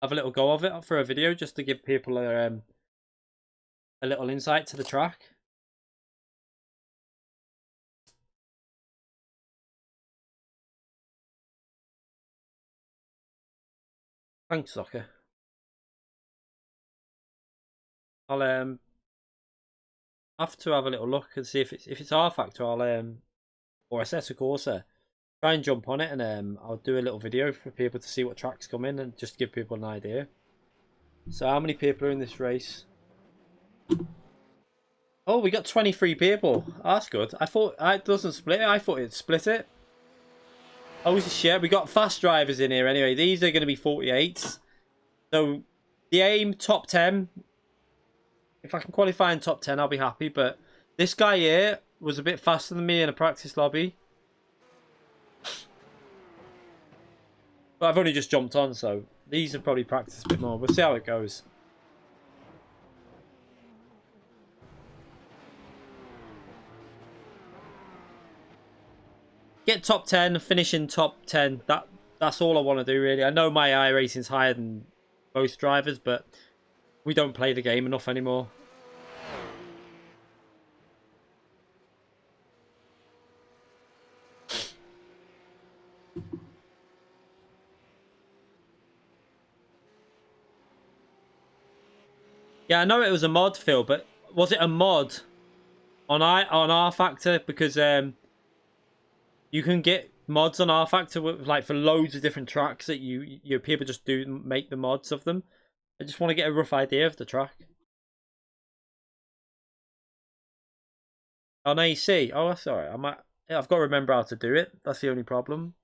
a little go of it for a video just to give people a little insight to the track. Thanks, Soccer. I'll have to have a little look and see if it's R Factor. I'll or Assetto Corsa. Try and jump on it and I'll do a little video for people to see what tracks come in and just give people an idea. So how many people are in this race? Oh, we got 23 people. Oh, that's good. I thought it doesn't split it. I thought it'd split it. Oh, shit. We got fast drivers in here anyway. These are going to be 48s. So the aim, top 10. If I can qualify in top 10, I'll be happy. But this guy here was a bit faster than me in a practice lobby. But I've only just jumped on, so these have probably practiced a bit more. We'll see how it goes. Get top 10, finish in top 10. That's all I want to do, really. I know my iRacing's higher than most drivers, but we don't play the game enough anymore. Yeah, I know it was a mod, Phil, but was it a mod on R Factor? Because you can get mods on R Factor like for loads of different tracks that you people just do make the mods of them. I just want to get a rough idea of the track. Oh, no, you see. Oh, that's alright. I've got to remember how to do it. That's the only problem.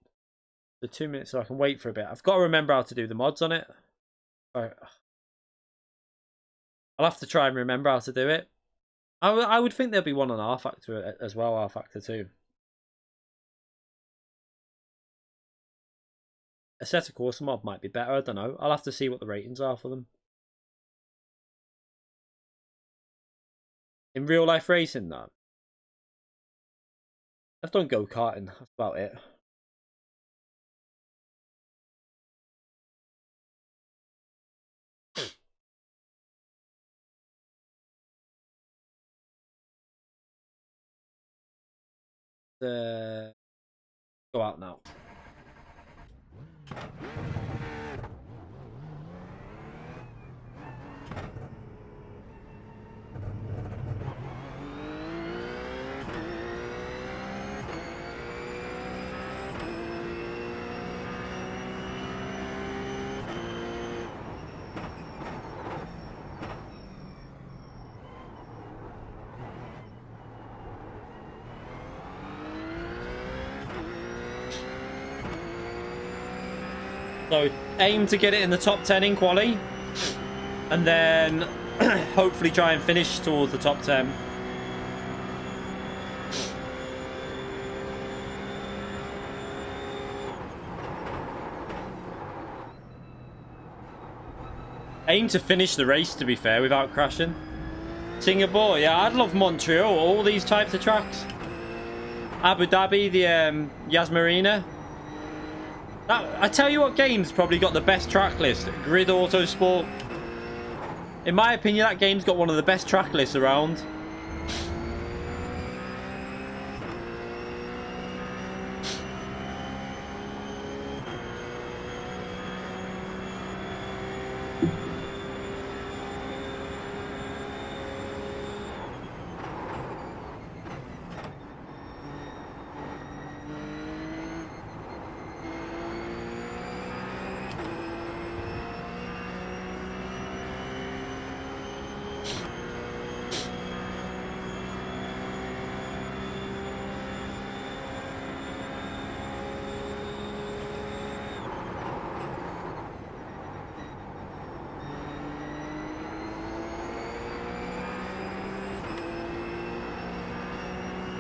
The 2 minutes so I can wait for a bit. I've got to remember how to do the mods on it. Right. I'll have to try and remember how to do it. I would think there'll be one on R Factor as well, R Factor 2. Assetto Corsa mod might be better, I don't know. I'll have to see what the ratings are for them. In real life racing, that I've done go-karting, that's about it. Go out now. So aim to get it in the top 10 in quali, and then hopefully try and finish towards the top 10. Aim to finish the race, to be fair, without crashing. Singapore, yeah, I'd love Montreal, all these types of tracks. Abu Dhabi, the Yas Marina. I tell you what game's probably got the best track list. Grid Autosport. In my opinion, that game's got one of the best track lists around.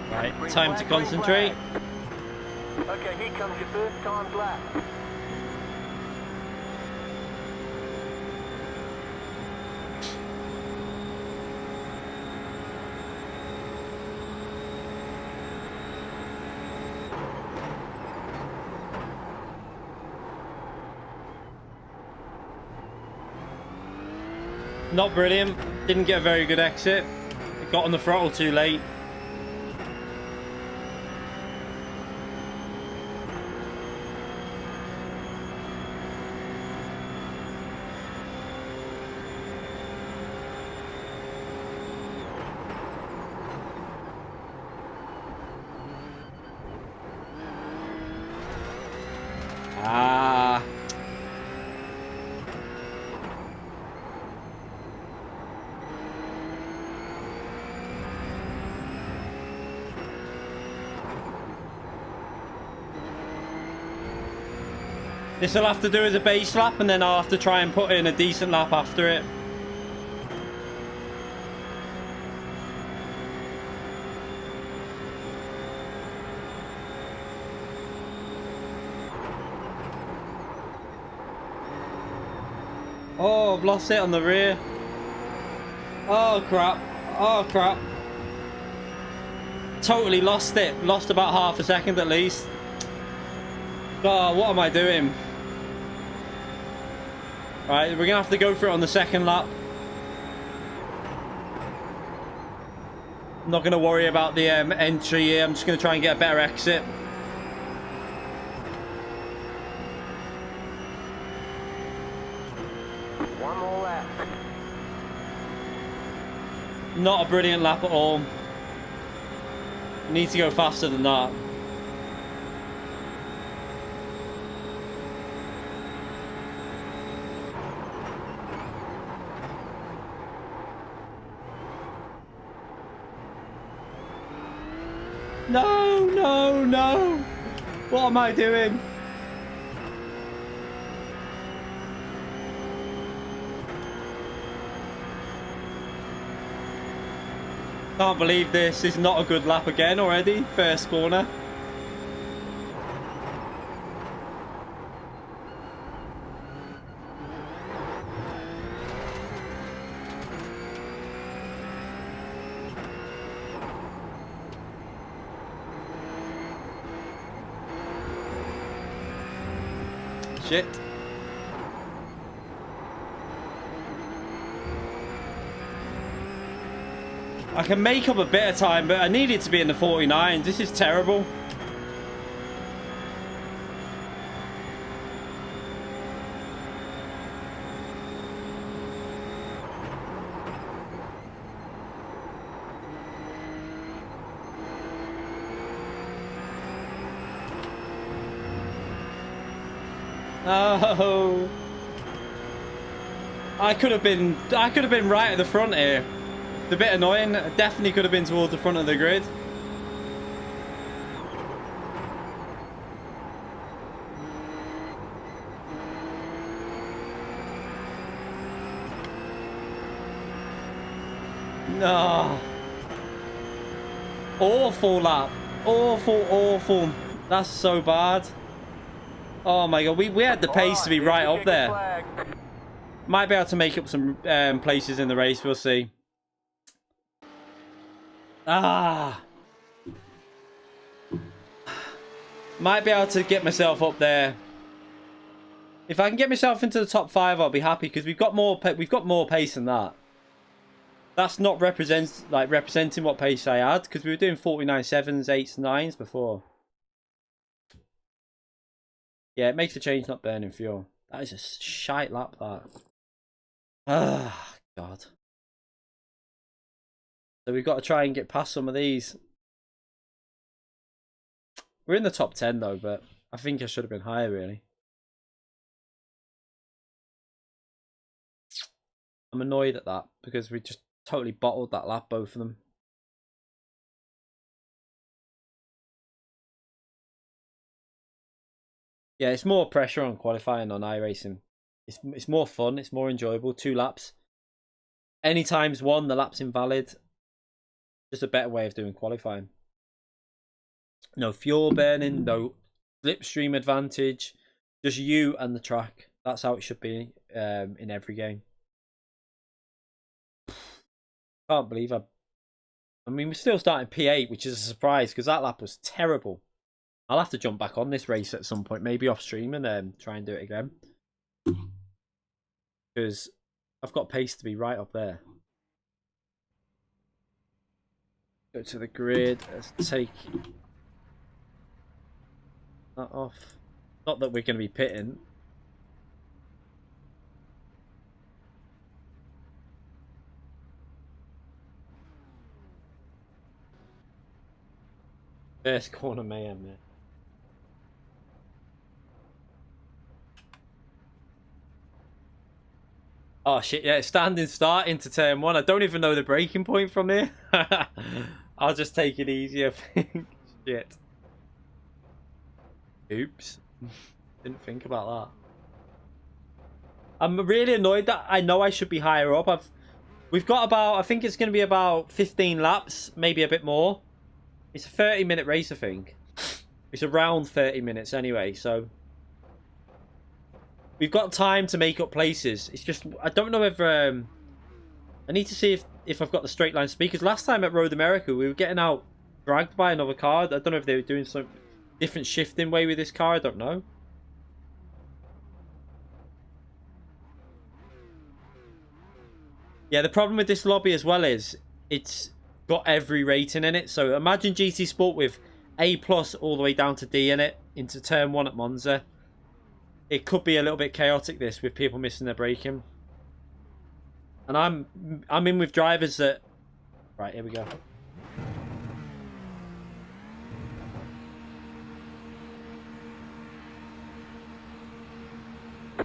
Right, time to concentrate. Okay, here comes your first timed lap. Not brilliant. Didn't get a very good exit. Got on the throttle too late. Ah. This will have to do as a base lap, and then I'll have to try and put in a decent lap after it. Oh, I've lost it on the rear. Oh, crap. Oh, crap. Totally lost it. Lost about half a second at least. Oh, what am I doing? Right, we're going to have to go for it on the second lap. I'm not going to worry about the entry here. I'm just going to try and get a better exit. One more lap. Not a brilliant lap at all. Need to go faster than that. No, no, no. What am I doing? Can't believe this. This is not a good lap again already. First corner. Shit. I can make up a bit of time, but I need it to be in the 49s. This is terrible. Oh. I could have been right at the front here. It's a bit annoying. I definitely could have been towards the front of the grid. No. Awful lap. Awful. That's so bad. Oh my god, we had the pace to be right up there. Might be able to make up some places in the race, we'll see. Ah. Might be able to get myself up there. If I can get myself into the top 5, I'll be happy, because we've got more pace than that. That's not representing what pace I had, because we were doing 49.7s, 8s, 9s before. Yeah, it makes a change not burning fuel. That is a shite lap, that. Ah, God. So we've got to try and get past some of these. We're in the top 10 though, but I think I should have been higher, really. I'm annoyed at that, because we just totally bottled that lap, both of them. Yeah, it's more pressure on qualifying on iRacing. It's more fun, it's more enjoyable. 2 laps. Any times 1, the lap's invalid. Just a better way of doing qualifying. No fuel burning, no slipstream advantage. Just you and the track. That's how it should be in every game. Can't believe I mean, we're still starting P8, which is a surprise, because that lap was terrible. I'll have to jump back on this race at some point, maybe off stream, and try and do it again. Because I've got pace to be right up there. Go to the grid. Let's take that off. Not that we're going to be pitting. First corner mayhem there. Oh shit, yeah, standing start into turn 1. I don't even know the braking point from here. I'll just take it easy, I think. Shit. Oops. Didn't think about that. I'm really annoyed that I know I should be higher up. We've got about, I think it's going to be about 15 laps, maybe a bit more. It's a 30-minute race, I think. It's around 30 minutes anyway, so we've got time to make up places. It's just, I don't know if I need to see if I've got the straight line speed, because last time at Road America we were getting out dragged by another car. I don't know if they were doing some different shifting way with this car. I don't know. Yeah, the problem with this lobby as well is it's got every rating in it. So imagine GT Sport with A+ all the way down to D in it into turn 1 at Monza. It could be a little bit chaotic, this, with people missing their braking. And I'm in with drivers that... Right, here we go.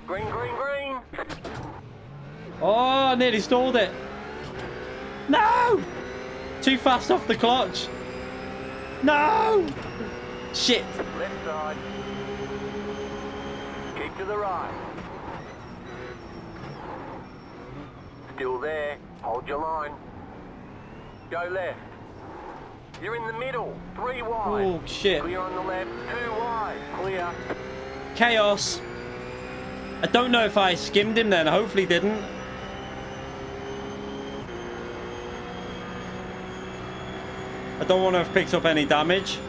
Green, green, green. Oh, I nearly stalled it. No! Too fast off the clutch. No! Shit. Left side. Keep to the right. Still there. Hold your line. Go left. You're in the middle. 3 wide. Oh, shit. Clear on the left. 2 wide. Clear. Chaos. I don't know if I skimmed him then. I hopefully didn't. I don't want to have picked up any damage.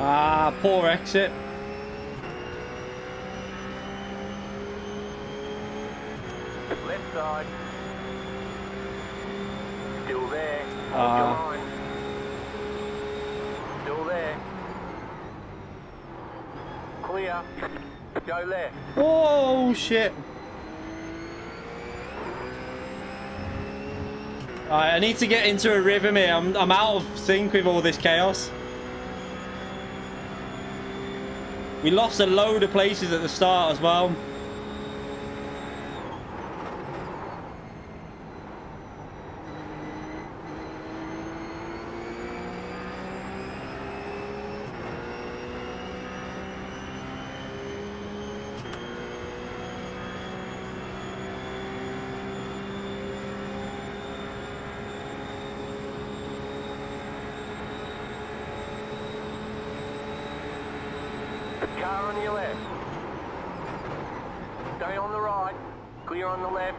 Ah, poor exit. Left left side. Still there. Hold your line. Still there. Clear. Go left. Oh shit! Alright, I need to get into a rhythm here. I'm out of sync with all this chaos. We lost a load of places at the start as well. Car on your left. Stay on the right. Clear on the left.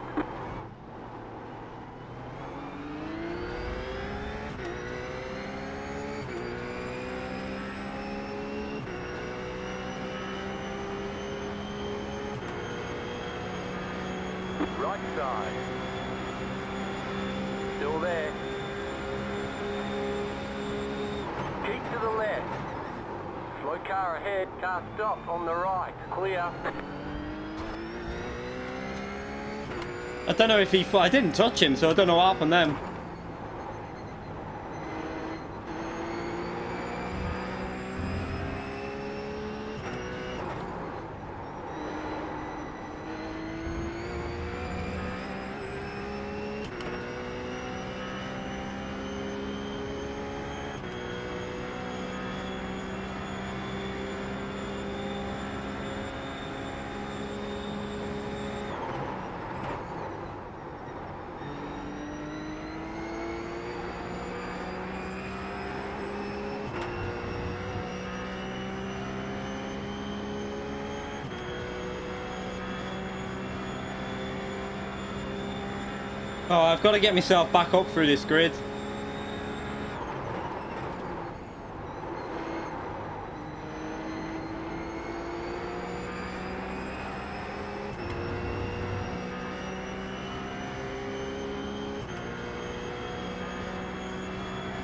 Right side. Still there. Keep to the left. Slow car ahead, car stop on the right, clear. I don't know if he... I didn't touch him, so I don't know what happened then. Oh, I've got to get myself back up through this grid.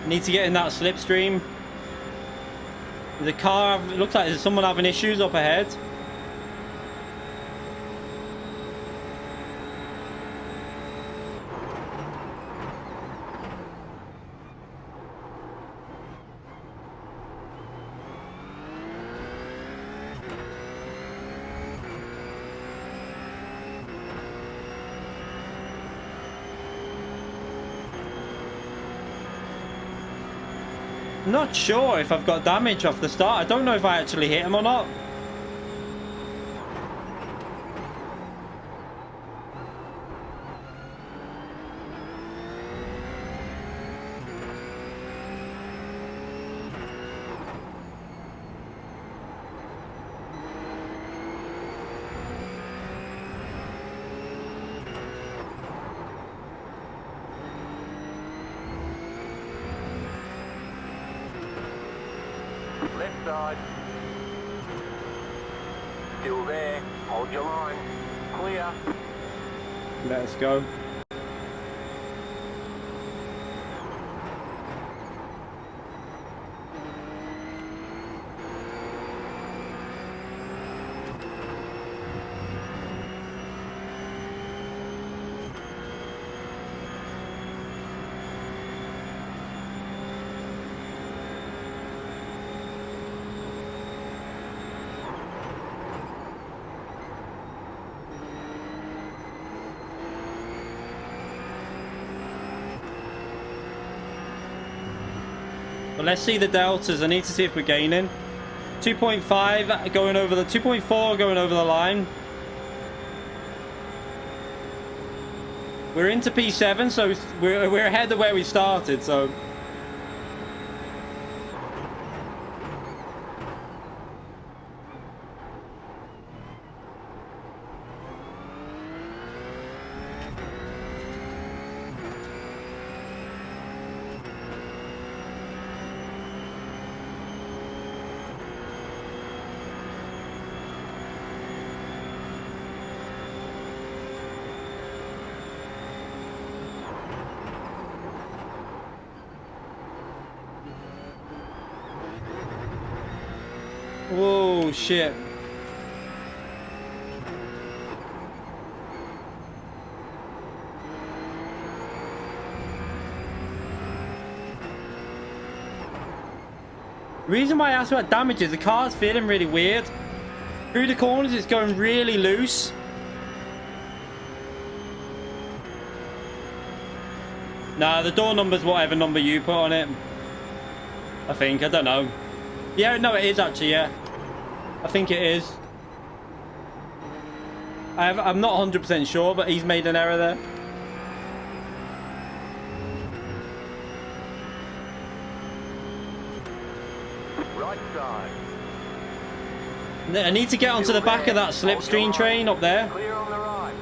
Need to get in that slipstream. The car, it looks like there's someone having issues up ahead. Not sure if I've got damage off the start. I don't know if I actually hit him or not. Left side. Still there. Hold your line. Clear. Let's go. Well, let's see the deltas. I need to see if we're gaining. 2.5 going over the 2.4 going over the line. We're into P7, so we're ahead of where we started. So Oh, shit. Reason why I asked about damage is the car's feeling really weird. Through the corners, it's going really loose. Nah, the door number's whatever number you put on it. I think. I don't know. Yeah, no, it is actually, yeah. I think it is. I'm not 100% sure, but he's made an error there. Right side. I need to get onto the back of that slipstream train up there. Clear on the right.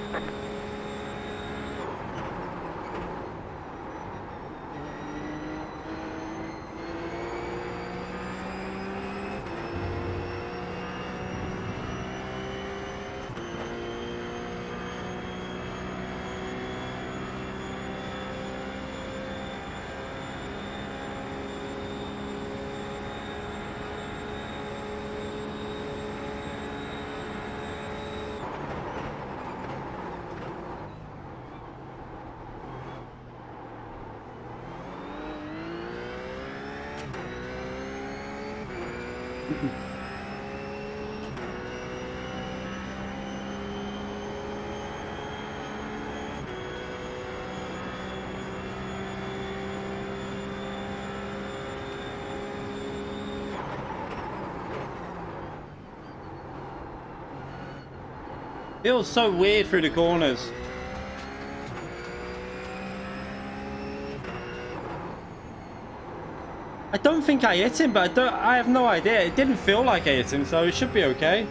Feels so weird through the corners. I don't think I hit him, but I have no idea. It didn't feel like I hit him, so it should be okay.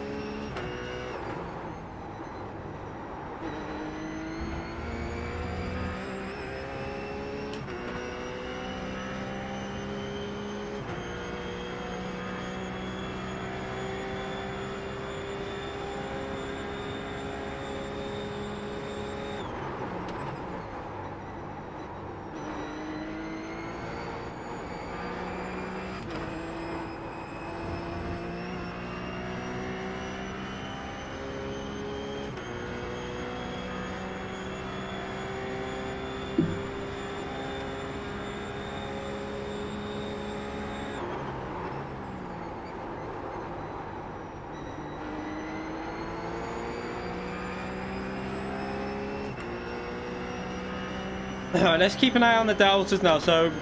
Alright, let's keep an eye on the deltas now. So,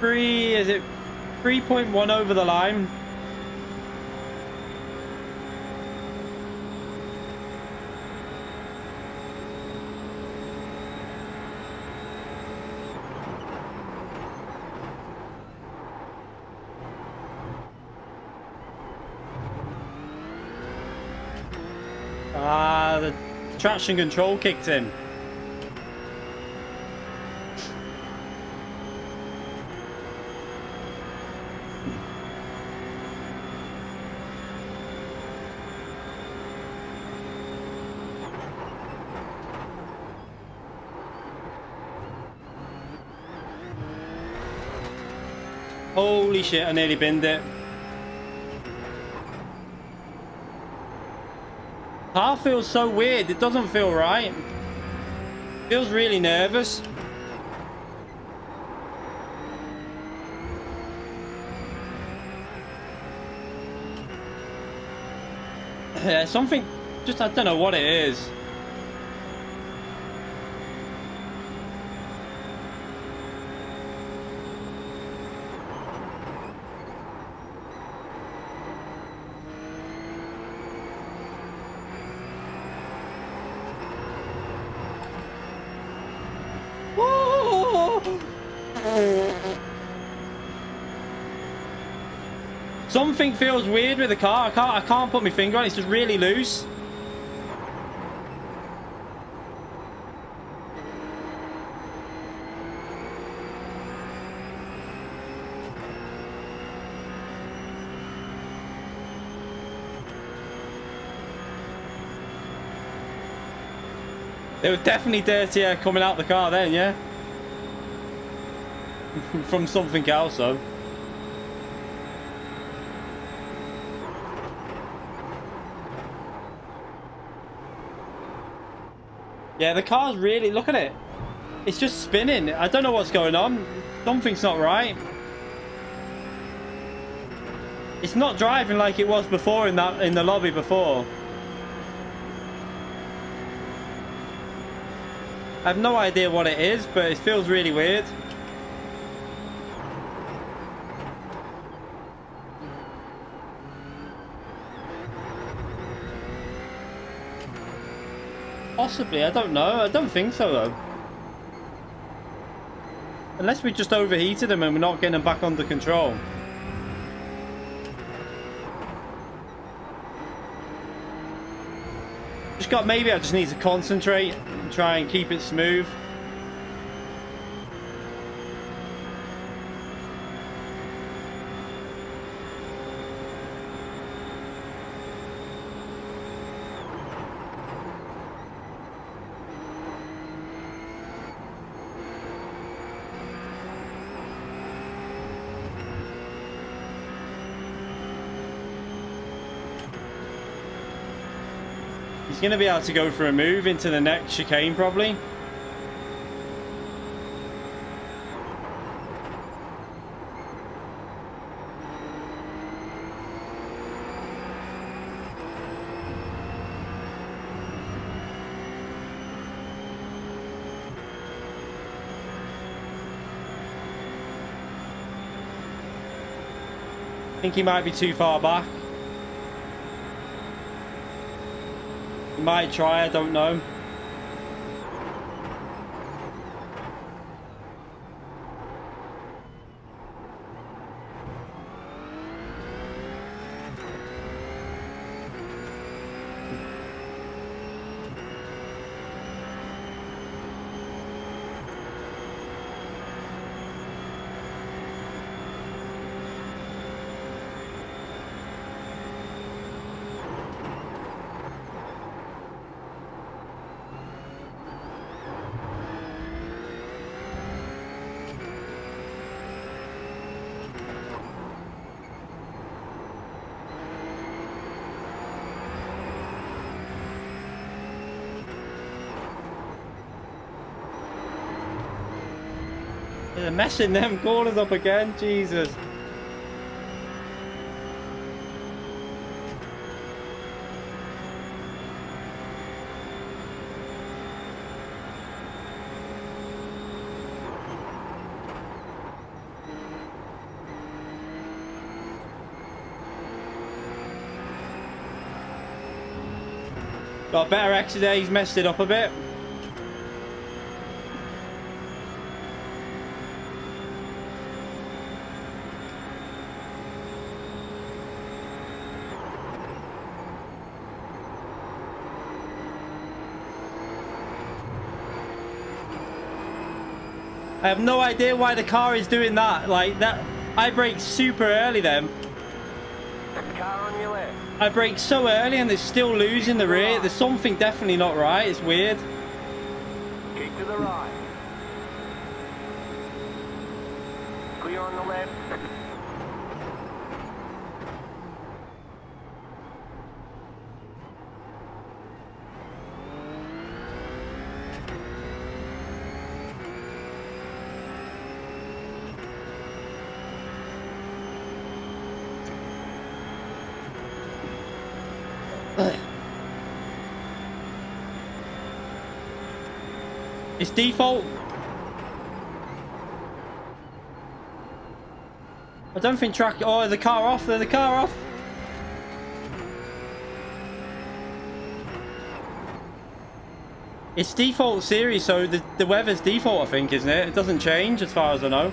is it 3.1 over the line? Ah, the traction control kicked in. Holy shit, I nearly binned it. Car feels so weird, it doesn't feel right. Feels really nervous. Yeah, something, just I don't know what it is. Something feels weird with the car. I can't put my finger on it. It's just really loose. It was definitely dirtier coming out the car then, yeah? From something else, though. Yeah, the car's really... Look at it. It's just spinning. I don't know what's going on. Something's not right. It's not driving like it was before in the lobby before. I have no idea what it is, but it feels really weird. Possibly, I don't know. I don't think so though. Unless we just overheated them and we're not getting them back under control. Maybe I just need to concentrate and try and keep it smooth. He's going to be able to go for a move into the next chicane, probably. I think he might be too far back. He might try, I don't know. They're messing them corners up again, Jesus. Got a better exit there, he's messed it up a bit. I have no idea why the car is doing that. Like that, I brake super early then. Car on your left. I brake so early and it's still losing the rear. There's something definitely not right. It's weird. Keep to the right. Clear on the left. It's default. I don't think track. Oh, the car off. The car off. It's default series, so the weather's default, I think, isn't it? It doesn't change as far as I know.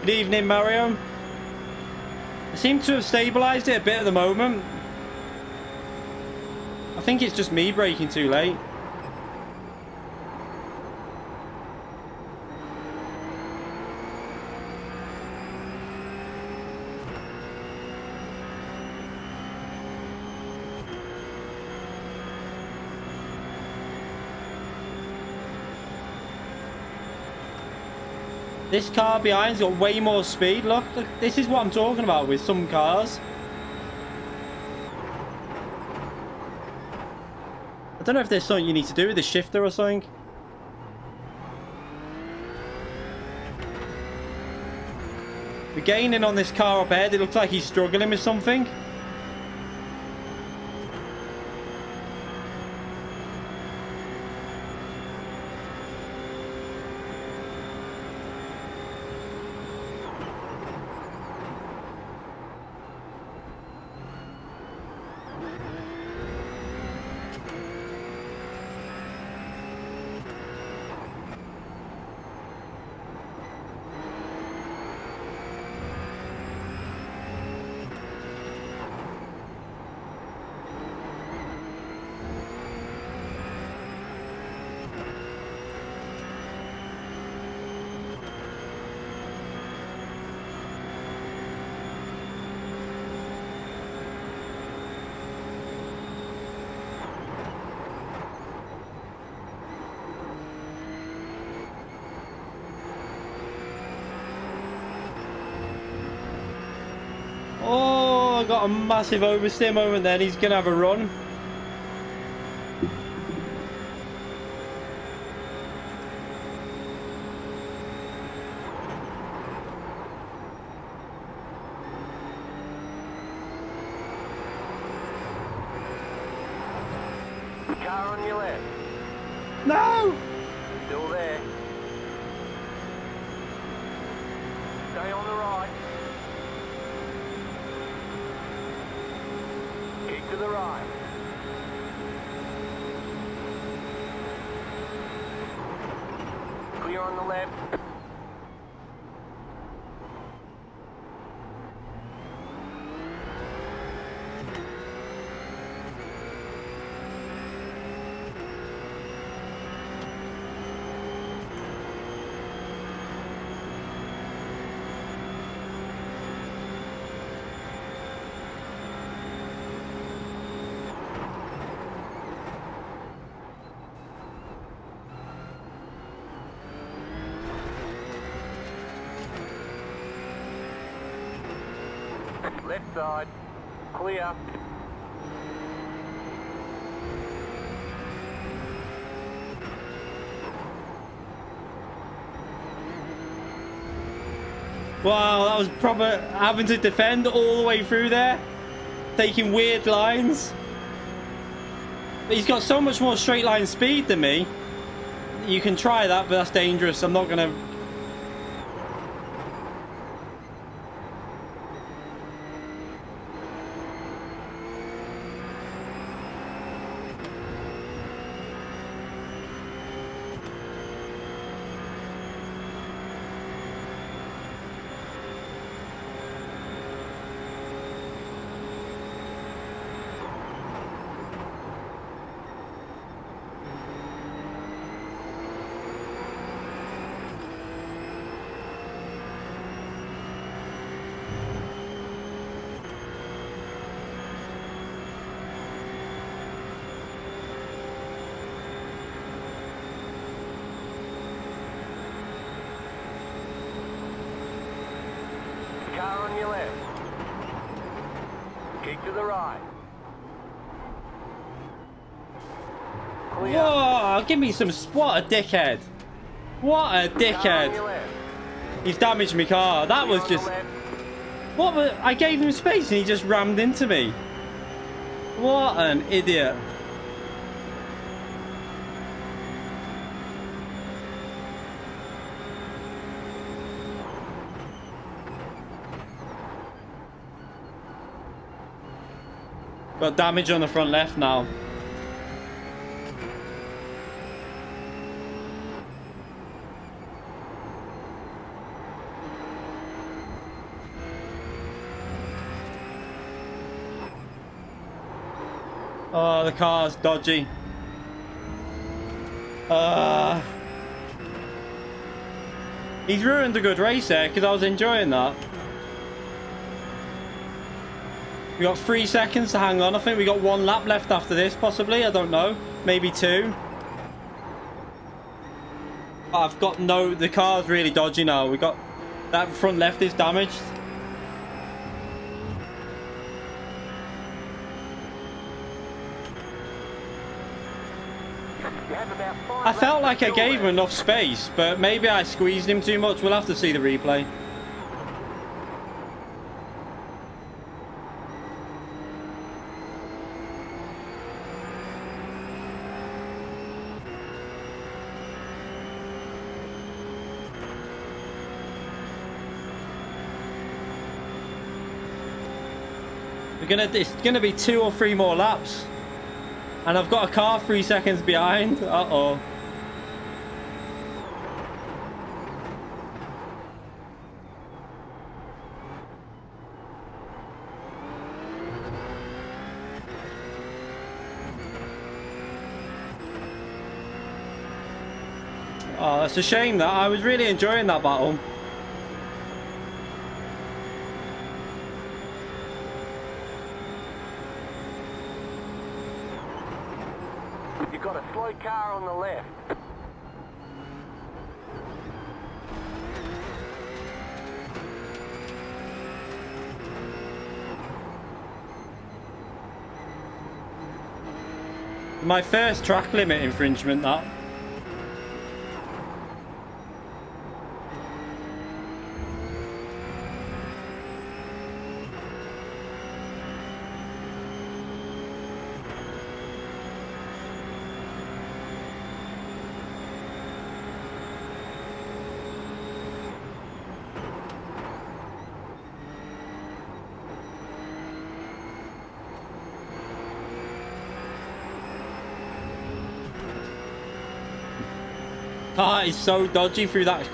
Good evening, Mario. I seem to have stabilised it a bit at the moment. I think it's just me braking too late. This car behind's got way more speed. Look, this is what I'm talking about with some cars. I don't know if there's something you need to do with the shifter or something. We're gaining on this car up ahead. It looks like he's struggling with something. Oh, I got a massive oversteer moment then. He's going to have a run. Car on your left. No! Still there. Stay on the right. Keep to the right. Clear on the left. Left side. Clear. Wow, that was proper having to defend all the way through there. Taking weird lines. But he's got so much more straight line speed than me. You can try that, but that's dangerous. I'm not going to... Car on your left. Keep to the right. Clear. Whoa, give me some... What a dickhead. What a Car on dickhead. your left. He's damaged my car. That Clear was on the just... left. What was... I gave him space and he just rammed into me. What an idiot. Got damage on the front left now. Oh, the car's dodgy. He's ruined a good race there because I was enjoying that. We got 3 seconds to hang on. I think we got 1 lap left after this, possibly. I don't know. Maybe 2. I've got no... The car's really dodgy now. We got... That front left is damaged. I felt like I gave him enough space, but maybe I squeezed him too much. We'll have to see the replay. It's gonna be 2 or 3 more laps. And I've got a car 3 seconds behind. Uh-oh. Oh, that's a shame that. I was really enjoying that battle. You've got a slow car on the left. My first track limit infringement, that. Ah, it's so dodgy through that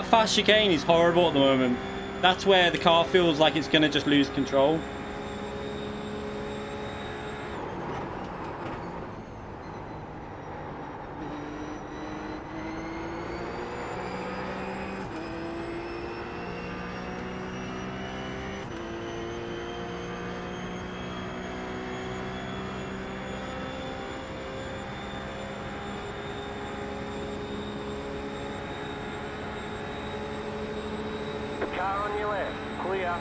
fast chicane is horrible at the moment. That's where the car feels like it's gonna just lose control. Car on your left, clear.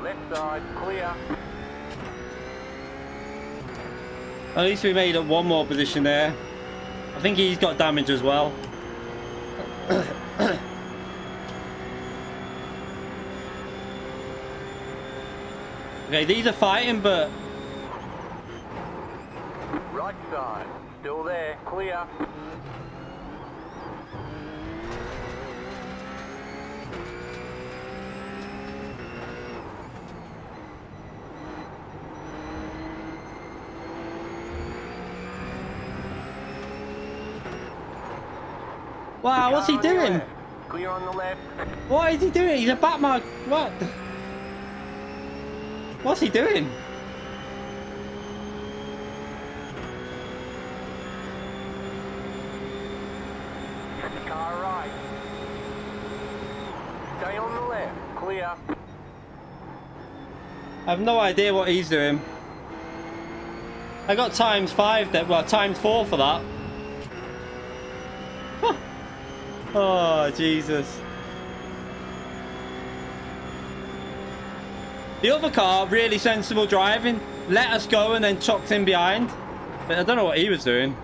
Left side, clear. At least we made up 1 more position there. I think he's got damage as well. Okay, these are fighting, but... Right side, still there, clear. Wow, what's he doing? Clear on the left. What is he doing? He's a Batman. What? What's he doing? Car right. Stay on the left, clear. I have no idea what he's doing. I got ×5 there, well, ×4 for that. Huh. Oh, Jesus. The other car, really sensible driving, let us go and then chucked in behind. But I don't know what he was doing.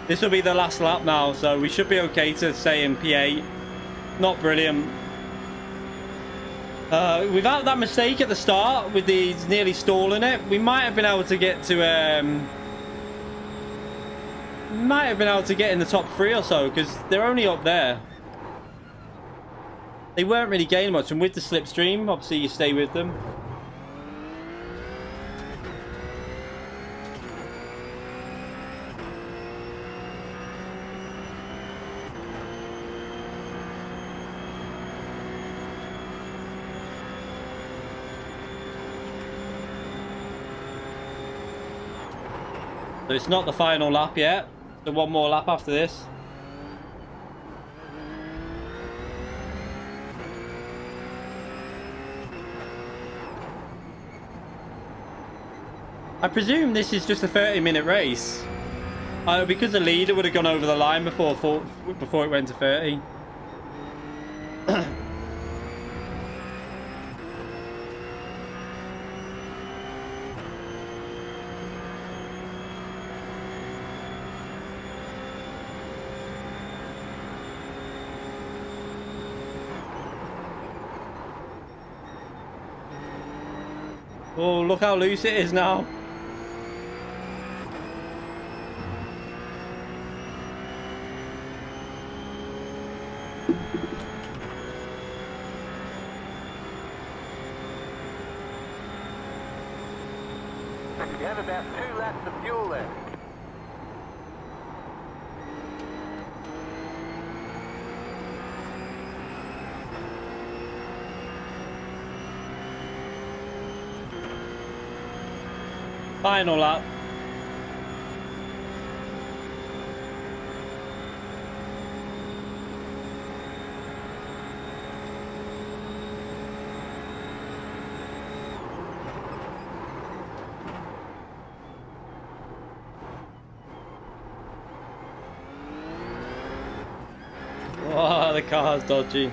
This will be the last lap now, so we should be okay to stay in P8. Not brilliant. Without that mistake at the start, with the nearly stalling it, we might have been able to get to... might have been able to get in the top 3 or so, because they're only up there. They weren't really gaining much, and with the slipstream, obviously you stay with them. So it's not the final lap yet. So one more lap after this. I presume this is just a 30-minute race. Because the leader would have gone over the line before it went to 30. Oh, look how loose it is now. You have about 2 laps of fuel left. Final lap. Oh, the car's dodgy.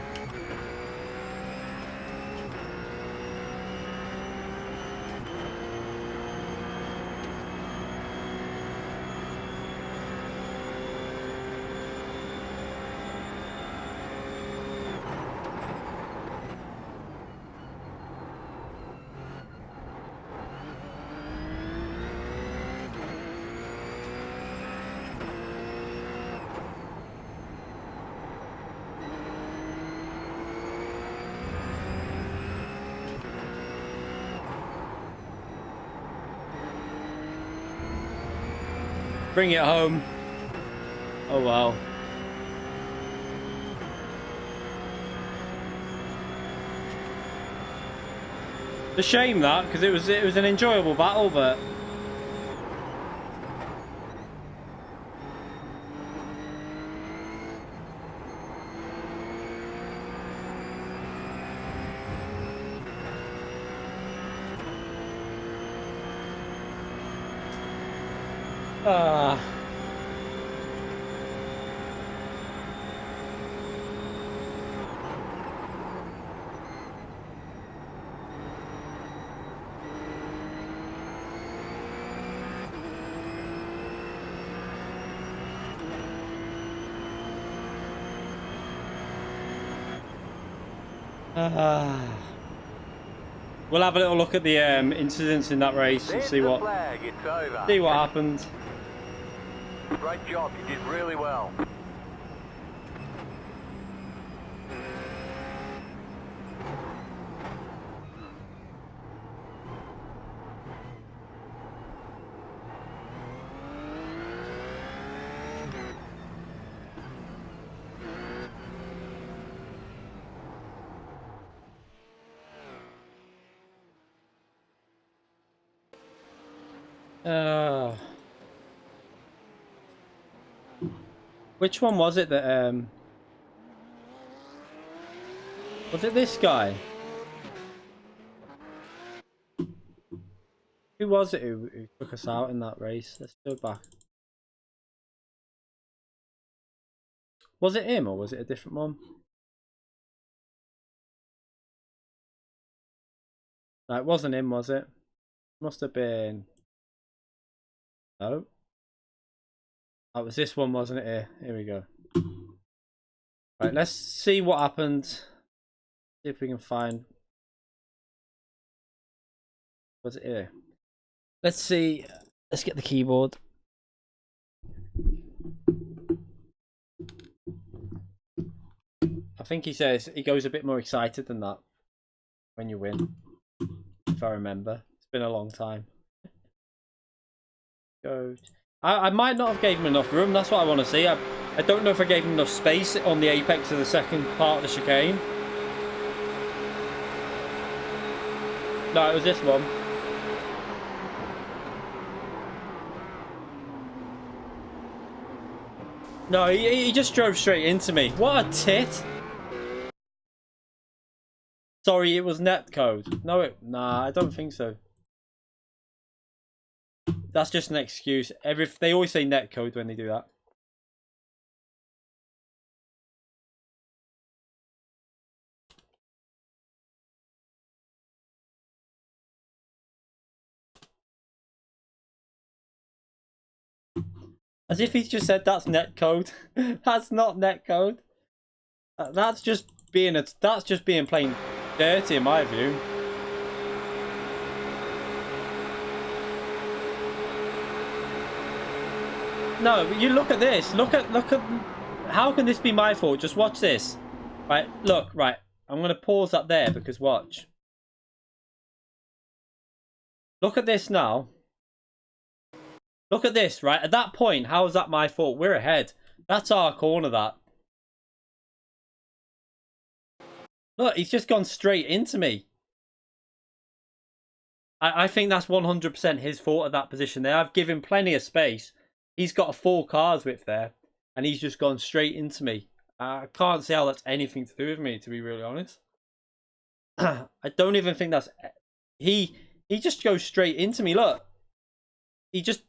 Bring it home. Oh wow. It's a shame that, because it was an enjoyable battle, but we'll have a little look at the incidents in that race and see what happened. Great job, you did really well. Which one was it that was it this guy? Who was it who took us out in that race? Let's go back. Was it him or was it a different one? No, it wasn't him, was it? Must have been. No. That was this one, wasn't it? Here we go. Right, let's see what happened. See if we can find. Was it here? Let's see. Let's get the keyboard. I think he says he goes a bit more excited than that when you win. If I remember. It's been a long time. Go. I might not have gave him enough room. That's what I want to see. I don't know if I gave him enough space on the apex of the second part of the chicane. No, it was this one. No, he just drove straight into me. What a tit. Sorry, it was netcode. No, nah, I don't think so. That's just an excuse. They always say netcode when they do that. As if he's just said that's netcode. That's not netcode. That's just being plain dirty in my view. No, you look at this. Look at. How can this be my fault? Just watch this. Right, look, right. I'm gonna pause that there because watch. Look at this now. Look at this, right? At that point, how is that my fault? We're ahead. That's our corner, that. Look, he's just gone straight into me. I think that's 100% his fault at that position there. I've given plenty of space. He's got a full car's width there, and he's just gone straight into me. I can't see how that's anything to do with me, to be really honest. I don't even think that's... He just goes straight into me, look. He just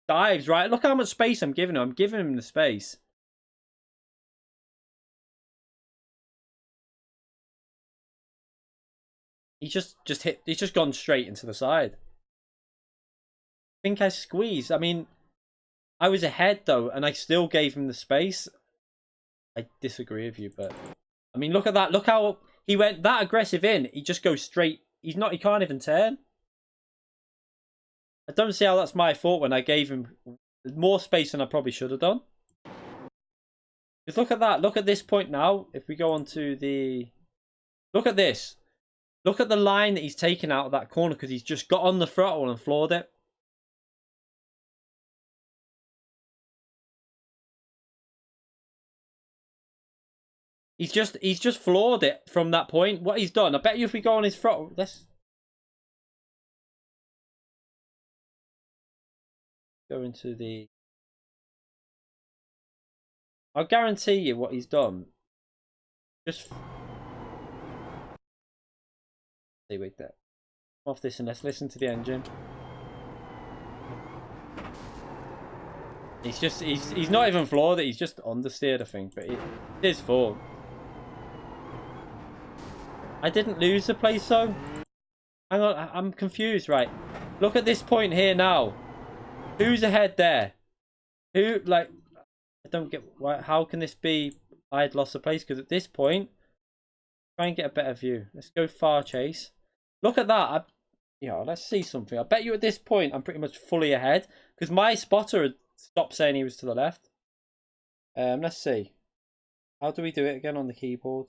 dives, right? Look how much space I'm giving him. I'm giving him the space. He's just gone straight into the side. I think I squeezed. I mean, I was ahead though, and I still gave him the space. I disagree with you, but I mean, look at that. Look how he went that aggressive in. He just goes straight. He can't even turn. I don't see how that's my fault when I gave him more space than I probably should have done. Just look at that. Look at this point now. If we go on to the... Look at this. Look at the line that he's taken out of that corner because he's just got on the throttle and floored it. He's just floored it from that point. What he's done, I bet you if we go on his throttle, let's go into the... I'll guarantee you what he's done. Just... Wait there. Off this and let's listen to the engine. He's not even floored it, he's just understeered, I think, but it's his fault. I didn't lose the place though. Hang on, I'm confused, right? Look at this point here now. Who's ahead there? Who, like, I don't get why. How can this be I'd lost the place? Because at this point, try and get a better view. Let's go far chase. Look at that. Let's see something. I bet you at this point I'm pretty much fully ahead because my spotter had stopped saying he was to the left. Let's see. How do we do it again on the keyboard?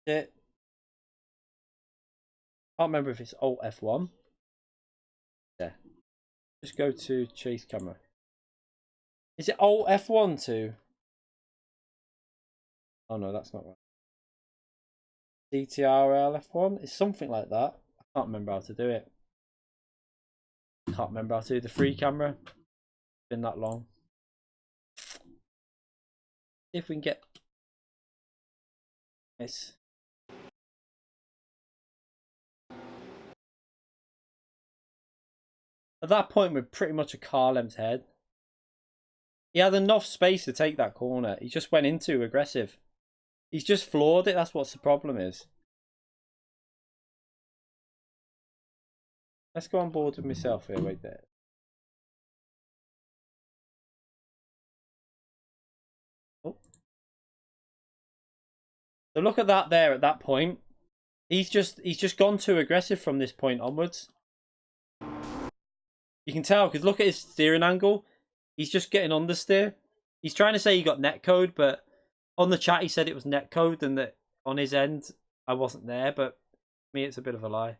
Can't remember if it's Alt F1. Yeah. Just go to chase camera. Is it Alt F1 too? Oh no, that's not right. CTRL F1? It's something like that. I can't remember how to do it. Can't remember how to do the free camera. It's been that long. See if we can get this. At that point, we're pretty much a car length ahead. He had enough space to take that corner. He just went in too aggressive. He's just floored it. That's what the problem is. Let's go on board with myself here. Wait there. Oh. So look at that there at that point. He's just gone too aggressive from this point onwards. You can tell because look at his steering angle. He's just getting understeer. He's trying to say he got netcode, but on the chat he said it was netcode and that on his end I wasn't there, but for me it's a bit of a lie.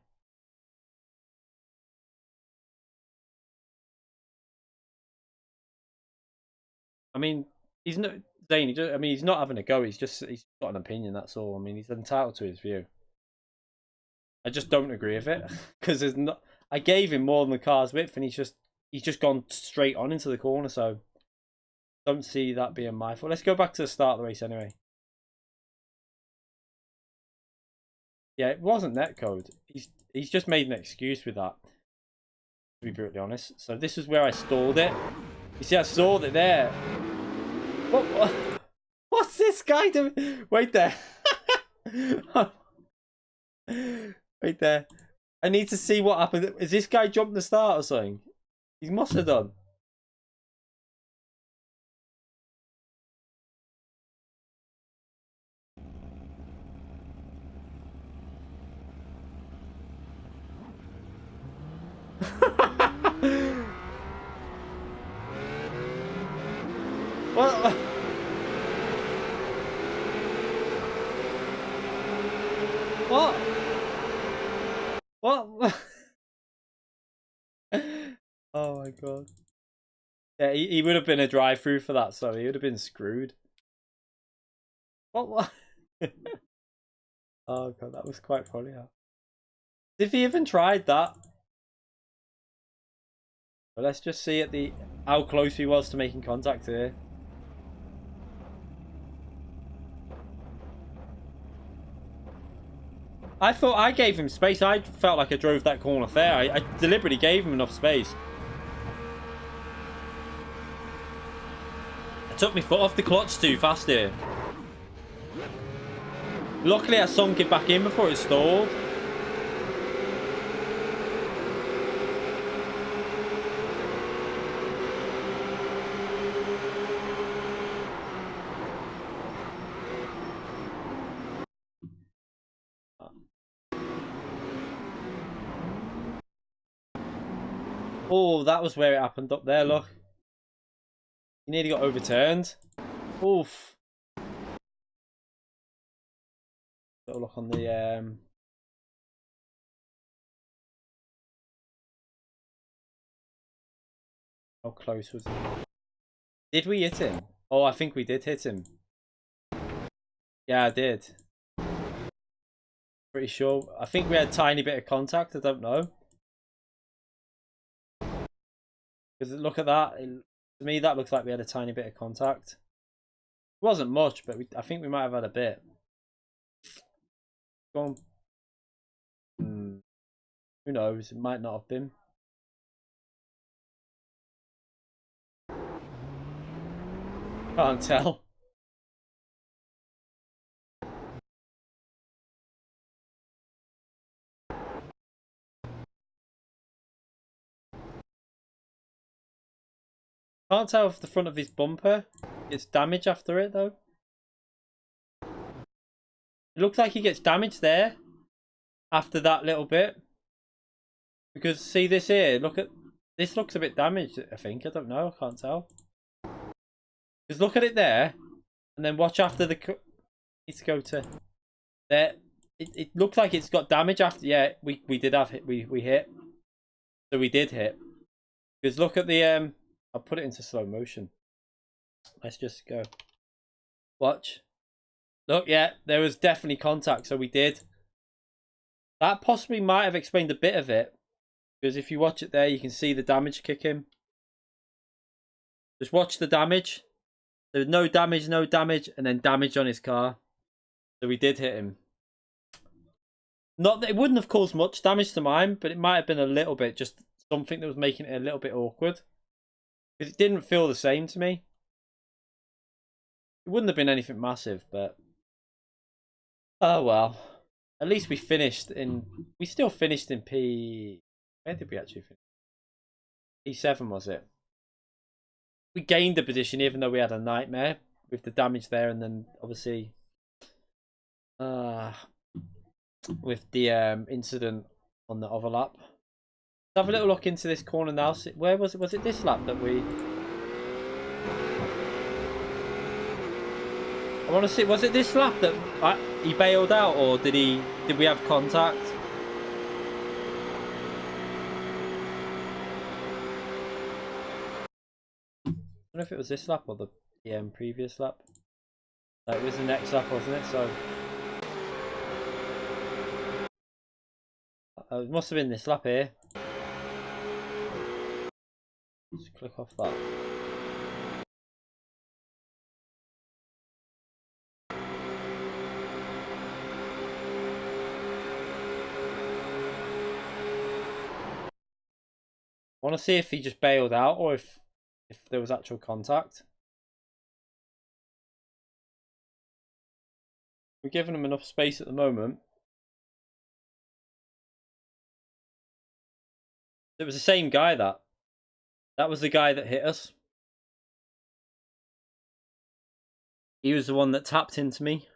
I mean, he's not Zane. He's not having a go. He's got an opinion. That's all. I mean, he's entitled to his view. I just don't agree with it because there's not. I gave him more than the car's width, and he's just gone straight on into the corner. So Don't see that being my fault. Let's go back to the start of the race anyway. Yeah, it wasn't netcode. He's just made an excuse with that, to be brutally honest. So this is where I stalled it. You see, I stalled it there. What's this guy doing? Wait there. Wait there. I need to see what happened. Is this guy jumping the start or something? He must have done. What? What? What? Oh my god. Yeah, he would have been a drive-through for that, so he would have been screwed. What? Oh god, that was quite funny. If he even tried that. But let's just see how close he was to making contact here. I thought I gave him space. I felt like I drove that corner fair. I deliberately gave him enough space. I took my foot off the clutch too fast here. Luckily I sunk it back in before it stalled. Oh, that was where it happened up there, look. He nearly got overturned. Oof. Little look on the how close was it? Did we hit him? Oh, I think we did hit him. Yeah, I did. Pretty sure. I think we had a tiny bit of contact. I don't know. Because look at that. To me, that looks like we had a tiny bit of contact. It wasn't much, but I think we might have had a bit. Go on. Who knows? It might not have been. Can't tell. Can't tell if the front of his bumper gets damaged after it though. It looks like he gets damaged there after that little bit. Because see this here, look at this, looks a bit damaged, I think. I don't know, I can't tell. Because look at it there, and then watch after the needs to go to there. It looks like it's got damage after. Yeah, we did have hit. We hit. So we did hit. Because look at the I'll put it into slow motion. Let's just go. Watch. Look, yeah, there was definitely contact, so we did. That possibly might have explained a bit of it. Because if you watch it there, you can see the damage kick in. Just watch the damage. There was no damage, and then damage on his car. So we did hit him. Not that it wouldn't have caused much damage to mine, but it might have been a little bit, just something that was making it a little bit awkward. Because it didn't feel the same to me. It wouldn't have been anything massive, but oh well. At least we finished in. We still finished in P. Where did we actually finish? P7 was it? We gained the position even though we had a nightmare with the damage there, and then obviously with the incident on the overlap. Let's have a little look into this corner now. Where was it? Was it this lap that we? I want to see. Was it this lap that he bailed out, or did we have contact? I don't know if it was this lap or the previous lap. No, it was the next lap, wasn't it? So it must have been this lap here. Just click off that. want to see if he just bailed out or if there was actual contact. We're giving him enough space at the moment. It was the same guy that was the guy that hit us. He was the one that tapped into me.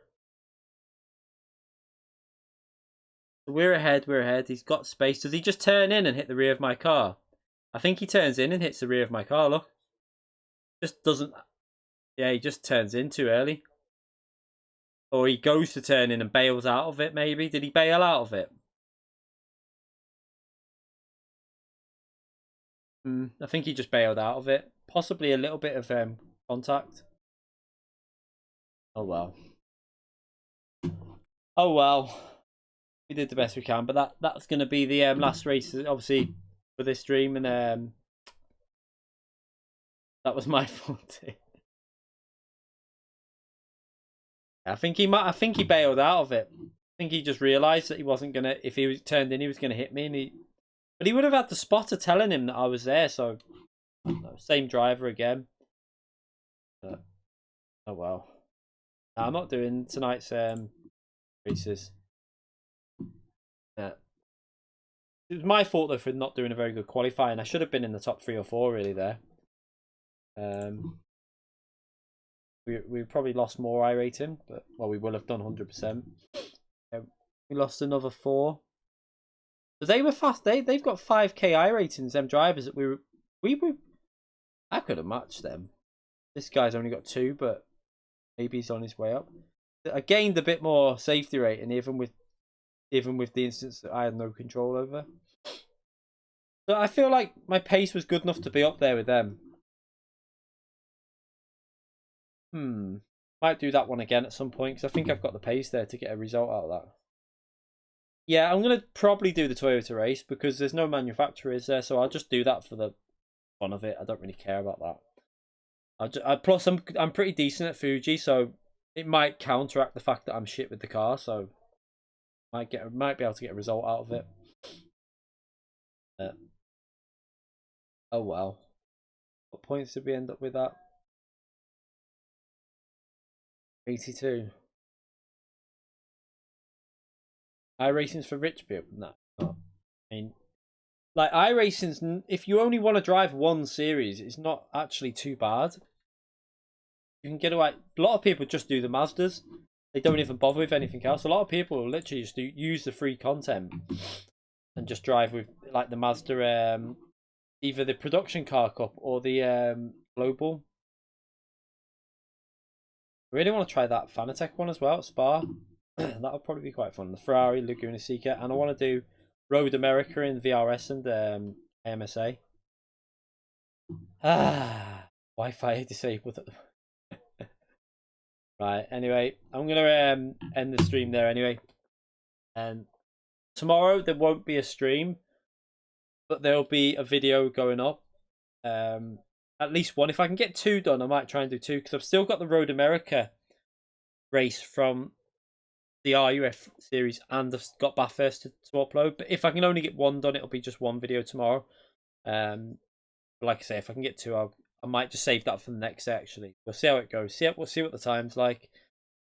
We're ahead. He's got space. Does he just turn in and hit the rear of my car? I think he turns in and hits the rear of my car, look. Just doesn't... Yeah, he just turns in too early. Or he goes to turn in and bails out of it, maybe. Did he bail out of it? I think he just bailed out of it. Possibly a little bit of contact. Oh, well. Oh, well. We did the best we can. But that's going to be the last race, obviously, for this stream. And that was my fault. I think he bailed out of it. I think he just realised that he wasn't going to... If he was turned in, he was going to hit me. And but he would have had the spotter telling him that I was there, so same driver again. But, oh well. No, I'm not doing tonight's races. Yeah. It was my fault though for not doing a very good qualifying. I should have been in the top 3 or 4 really there. We probably lost more iRating, but well, we will have done 100%. We lost another 4. But they were fast. They've got 5k iRatings. Them drivers that we were. I could have matched them. This guy's only got 2, but maybe he's on his way up. I gained a bit more safety rating, even with the instance that I had no control over. So I feel like my pace was good enough to be up there with them. Might do that one again at some point because I think I've got the pace there to get a result out of that. Yeah, I'm going to probably do the Toyota race because there's no manufacturers there, so I'll just do that for the fun of it. I don't really care about that. Plus, I'm pretty decent at Fuji, so it might counteract the fact that I'm shit with the car, so might be able to get a result out of it. Oh well. What points did we end up with that? 82. iRacing's for rich people? No. I mean, like iRacing's, if you only want to drive one series, it's not actually too bad. You can get away. A lot of people just do the Mazdas. They don't even bother with anything else. A lot of people will literally just use the free content and just drive with like the Mazda, either the Production Car Cup or the Global. I really want to try that Fanatec one as well at Spa. That'll probably be quite fun. The Ferrari Laguna Seca, and I want to do Road America in VRS and AMSA. Wi-Fi disabled. Right. Anyway, I'm gonna end the stream there. Anyway, and tomorrow there won't be a stream, but there'll be a video going up. At least one. If I can get 2 done, I might try and do 2 because I've still got the Road America race from the RUF series, and I've got Bathurst to upload. But if I can only get 1 done, it'll be just 1 video tomorrow. But like I say, if I can get 2, I might just save that for the next day. Actually, we'll see how it goes. We'll see what the time's like.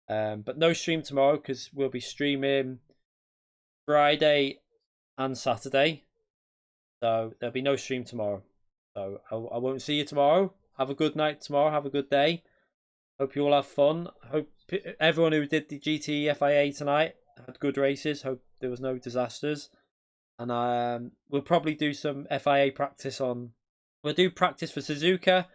But no stream tomorrow because we'll be streaming Friday and Saturday, so there'll be no stream tomorrow. So I won't see you tomorrow. Have a good night tomorrow. Have a good day. Hope you all have fun. Hope everyone who did the GT FIA tonight had good races. Hope there was no disasters. And we'll probably do some FIA practice on... We'll do practice for Suzuka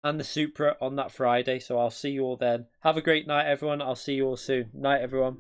and the Supra on that Friday. So I'll see you all then. Have a great night, everyone. I'll see you all soon. Night, everyone.